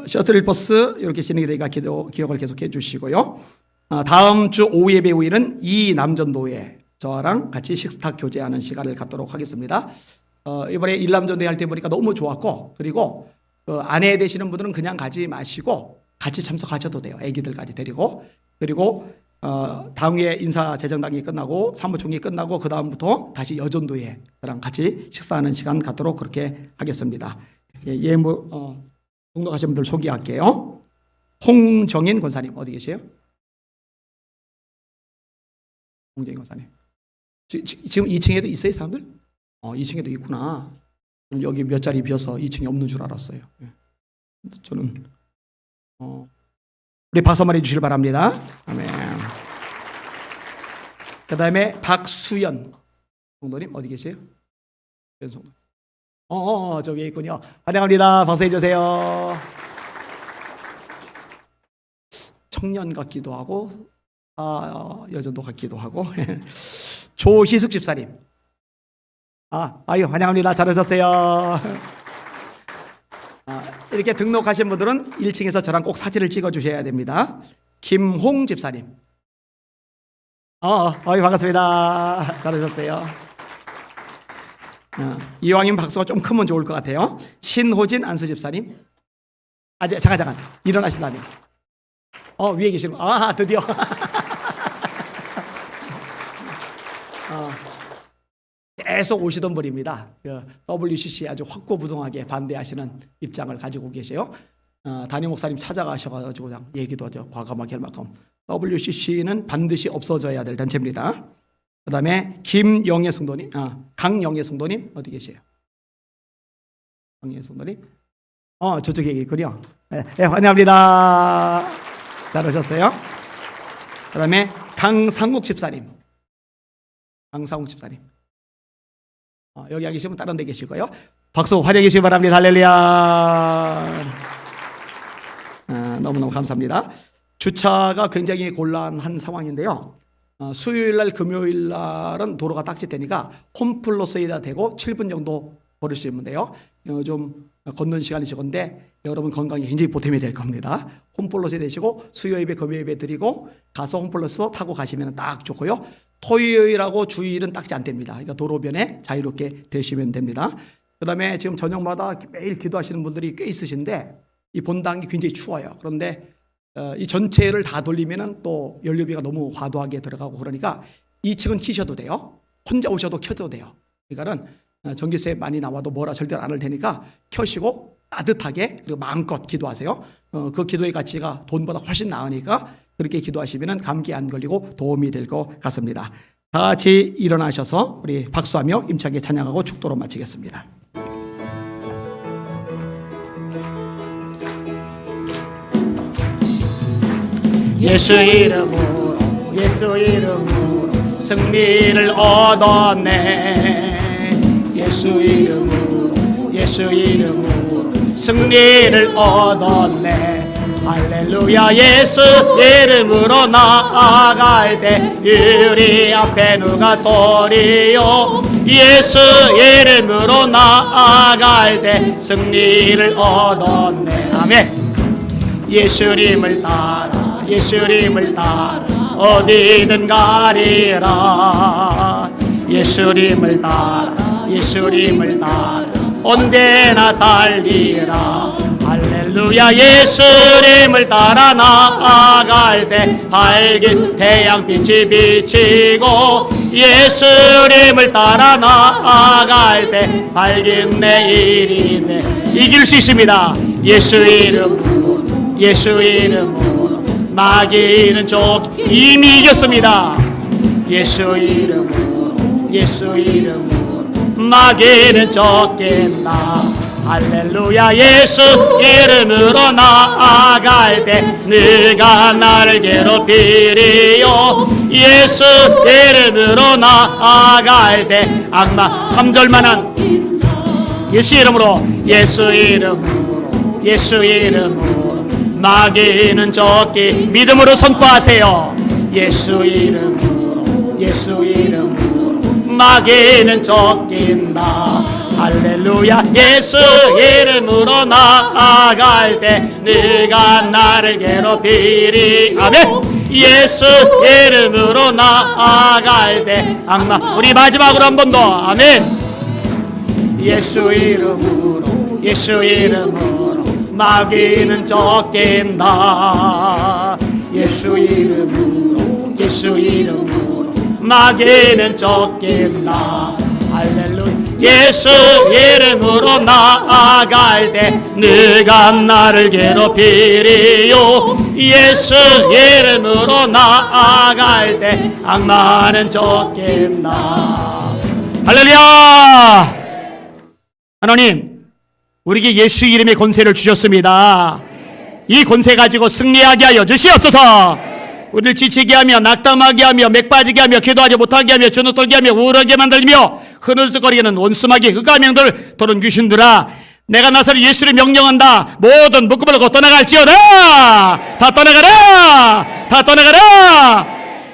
셔틀버스 이렇게 진행이 되니까 기억을 계속해 주시고요. 다음 주 오후 예배 후에는 이 남전도회 저랑 같이 식탁 교제하는 시간을 갖도록 하겠습니다. 이번에 일남전도회 할 때 보니까 너무 좋았고 그리고 아내 되시는 분들은 그냥 가지 마시고 같이 참석하셔도 돼요. 애기들까지 데리고 그리고 당회 인사 재정당이 끝나고 사무총회 끝나고 그 다음부터 다시 여전도회 저랑 같이 식사하는 시간 갖도록 그렇게 하겠습니다. 예무 등록하신 분들 소개할게요. 홍정인 권사님 어디 계세요? 홍정인 권사님 지금 2층에도 있어요 사람들? 2층에도 있구나. 여기 몇 자리 비어서 2층에 없는 줄 알았어요. 저는 우리 박수 한번 해주시길 바랍니다. 아멘. 그 다음에 박수연 성도님 어디 계세요? 성도. 저기 있군요. 환영합니다. 박수 해주세요. 청년 같기도 하고 여전도 같기도 하고 조희숙 집사님 환영합니다. 잘 오셨어요. 이렇게 등록하신 분들은 1층에서 저랑 꼭 사진을 찍어 주셔야 됩니다. 김홍 집사님 반갑습니다. 잘 오셨어요. 이왕이면 박수가 좀 크면 좋을 것 같아요. 신호진 안수 집사님 잠깐 일어나신 다음에 위에 계시는 드디어 계속 오시던 분입니다. WCC 아주 확고부동하게 반대하시는 입장을 가지고 계세요. 담임 목사님 찾아가셔가지고 그냥 얘기도 하죠. 과감하게 할 만큼 WCC는 반드시 없어져야 될 단체입니다. 그 다음에 김영애 성도님, 강영애 성도님 어디 계세요? 강영애 성도님, 저쪽에 있군요. 네, 환영합니다. 잘 오셨어요. 그 다음에 강상욱 집사님, 여기 안 계시면 다른 데 계시고요. 박수 환영해 주시기 바랍니다. 할렐루야. 너무너무 감사합니다. 주차가 굉장히 곤란한 상황인데요. 수요일 날 금요일 날은 도로가 딱지되니까 홈플러스에다 대고 7분 정도 걸으시면 돼요. 좀 걷는 시간이 적은데 여러분 건강에 굉장히 보탬이 될 겁니다. 홈플러스에 대시고 수요 예배 금요 예배 드리고 가서 홈플러스 타고 가시면 딱 좋고요. 토요일하고 주일은 딱지 안 됩니다. 그러니까 도로변에 자유롭게 되시면 됩니다. 그 다음에 지금 저녁마다 매일 기도하시는 분들이 꽤 있으신데 이 본당이 굉장히 추워요. 그런데 이 전체를 다 돌리면은 또 연료비가 너무 과도하게 들어가고 그러니까 2층은 키셔도 돼요. 혼자 오셔도 켜도 돼요. 그러니까는 전기세 많이 나와도 뭐라 절대로 안 할 테니까 켜시고 따뜻하게 그리고 마음껏 기도하세요. 그 기도의 가치가 돈보다 훨씬 나으니까 그렇게 기도하시면은 감기 안 걸리고 도움이 될 것 같습니다. 다 같이 일어나셔서 우리 박수하며 임차게 찬양하고 축도로 마치겠습니다. 예수 이름으로 예수 이름으로 승리를 얻었네. 예수 이름으로 예수 이름으로 승리를 얻었네. 할렐루야. 예수 이름으로 나아갈 때 우리 앞에 누가 서리요. 예수 이름으로 나아갈 때 승리를 얻었네. 아멘. 예수님을 따라 예수님을 따라 어디든 가리라. 예수님을 따라 예수님을 따라 언제나 살리라. 할렐루야. 예수님을 따라 나아갈 때 밝은 태양빛이 비치고 예수님을 따라 나아갈 때 밝은 내일이 돼. 이길 수 있습니다. 예수 이름으로 예수 이름으로 마귀는 이미 이겼습니다. 예수 이름으로 예수 이름으로 마귀는 쫓긴다. 할렐루야. 예수 이름으로 나아갈 때 네가 나를 괴롭히리요. 예수 이름으로 나아갈 때 악마 3절만한 예수 이름으로 예수 이름으로 예수 이름으로 마귀는 쫓기. 믿음으로 선포하세요. 예수 이름으로 예수 이름으로 마귀는 쫓긴다. 할렐루야. 예수 이름으로 나아갈 때 네가 나를 괴롭히리. 아멘. 예수 이름으로 나아갈 때 악마. 우리 마지막으로 한 번 더. 아멘. 예수 이름으로 예수 이름으로 마귀는 쫓긴다. 예수 이름으로 예수 이름으로 마귀는 쫓긴다. 할렐루야. 예수 이름으로 나아갈 때 네가 나를 괴롭히리요. 예수 이름으로 나아갈 때 악마는 쫓긴다. 할렐루야. 하나님, 우리에게 예수 이름의 권세를 주셨습니다. 이 권세 가지고 승리하게 하여 주시옵소서. 우리를 지치게 하며 낙담하게 하며 맥 빠지게 하며 기도하지 못하게 하며 주눅 들게 하며 우울하게 만들며 흐느적거리는 원수마귀 흑암형들 도른 귀신들아, 내가 나서를 예수를 명령한다. 모든 묶음을 걷고 떠나갈지어다. 다 떠나가라. 다 떠나가라.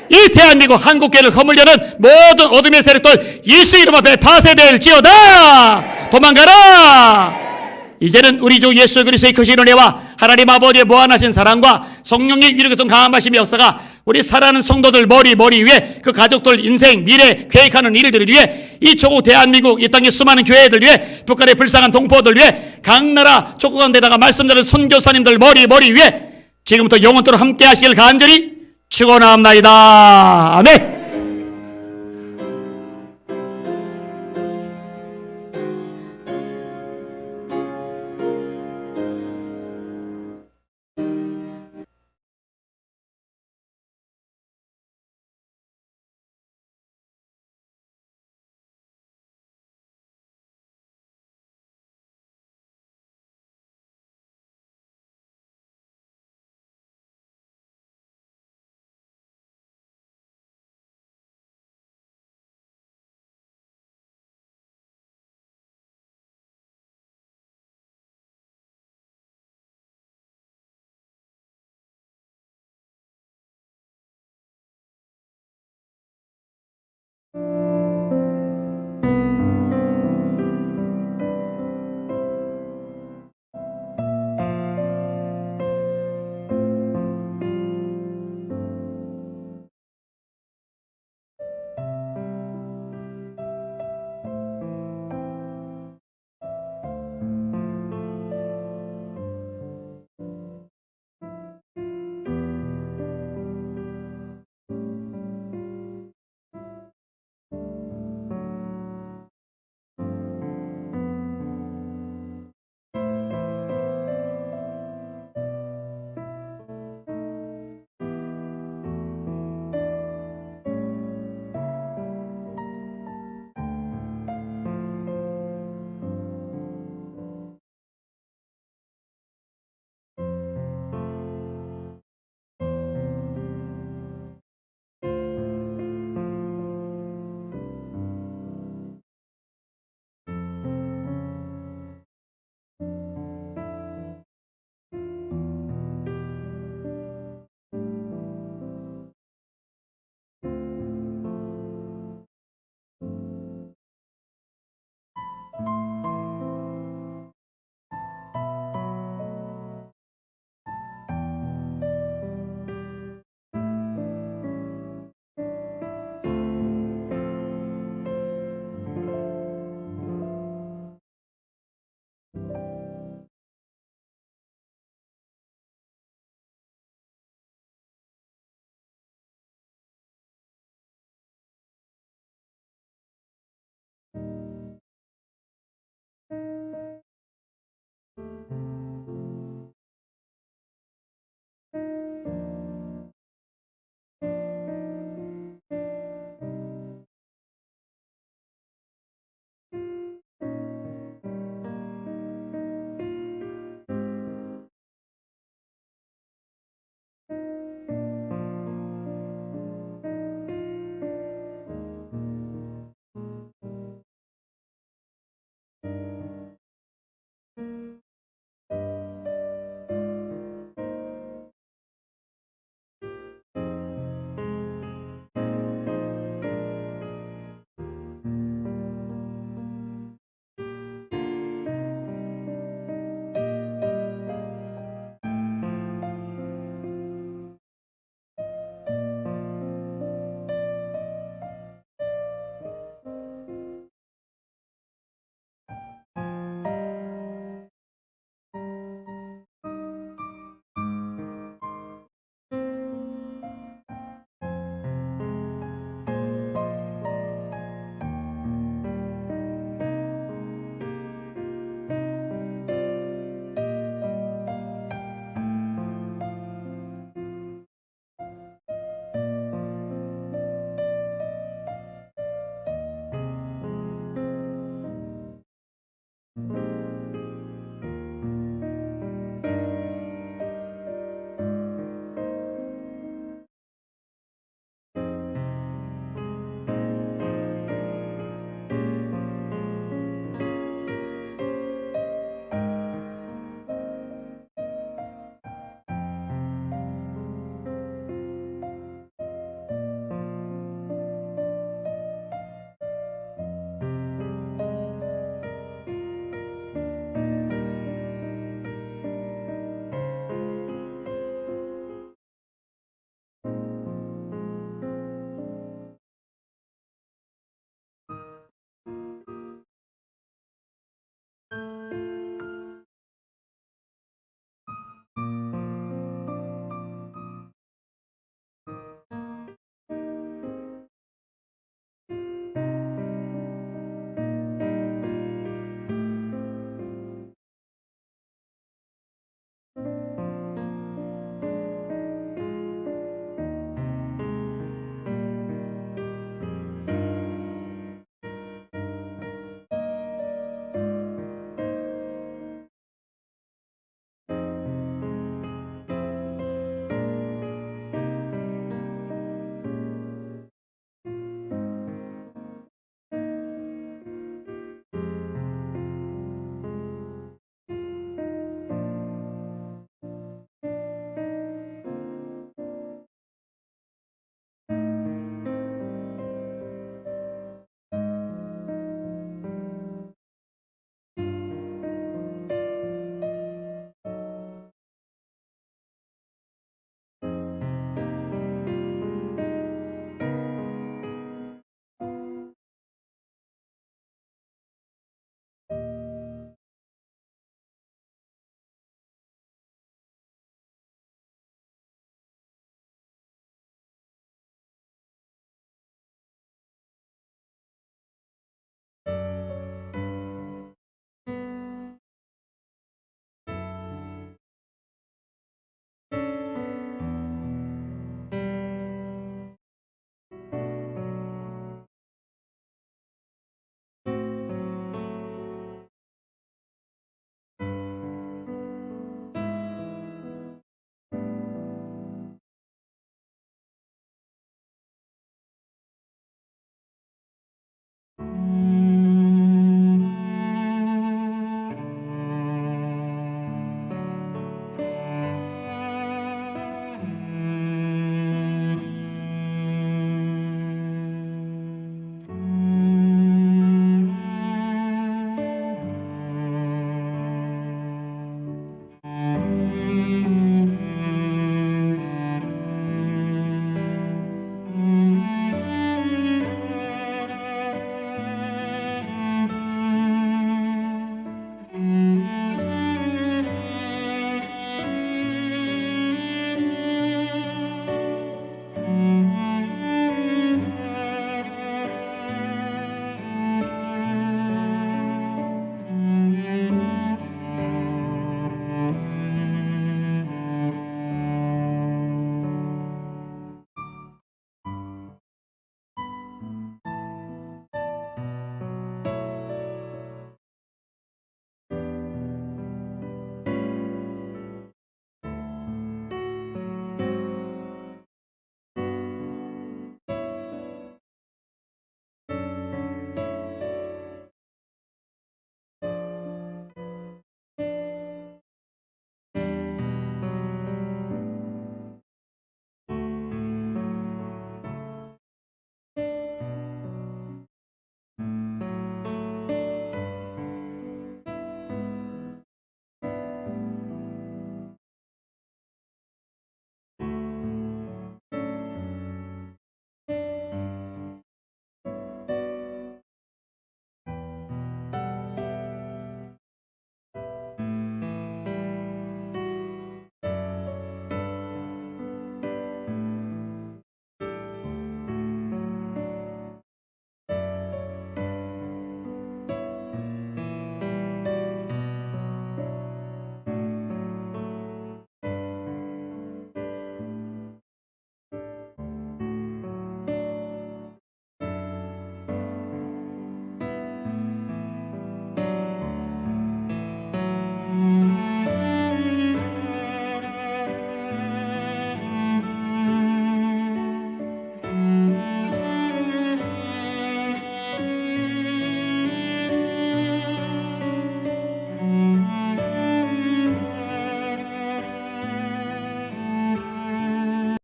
이 대한민국 한국교회를 허물려는 모든 어둠의 세력들 예수 이름 앞에 파쇄될지어다. 도망가라. 이제는 우리 주 예수 그리스도의 크신 은혜와 하나님 아버지의 무한하신 사랑과 성령의 위로 교통 강한 말씀의 역사가 우리 사랑하는 성도들 머리 위에 그 가족들 인생 미래 계획하는 일들을 위해 이 조국 대한민국 이 땅의 수많은 교회들 위해 북한의 불쌍한 동포들 위해 각 나라 족구 가운데다가 말씀 전하는 선교사님들 머리 위에 지금부터 영원토록 함께 하시길 간절히 축원합니다. 아멘.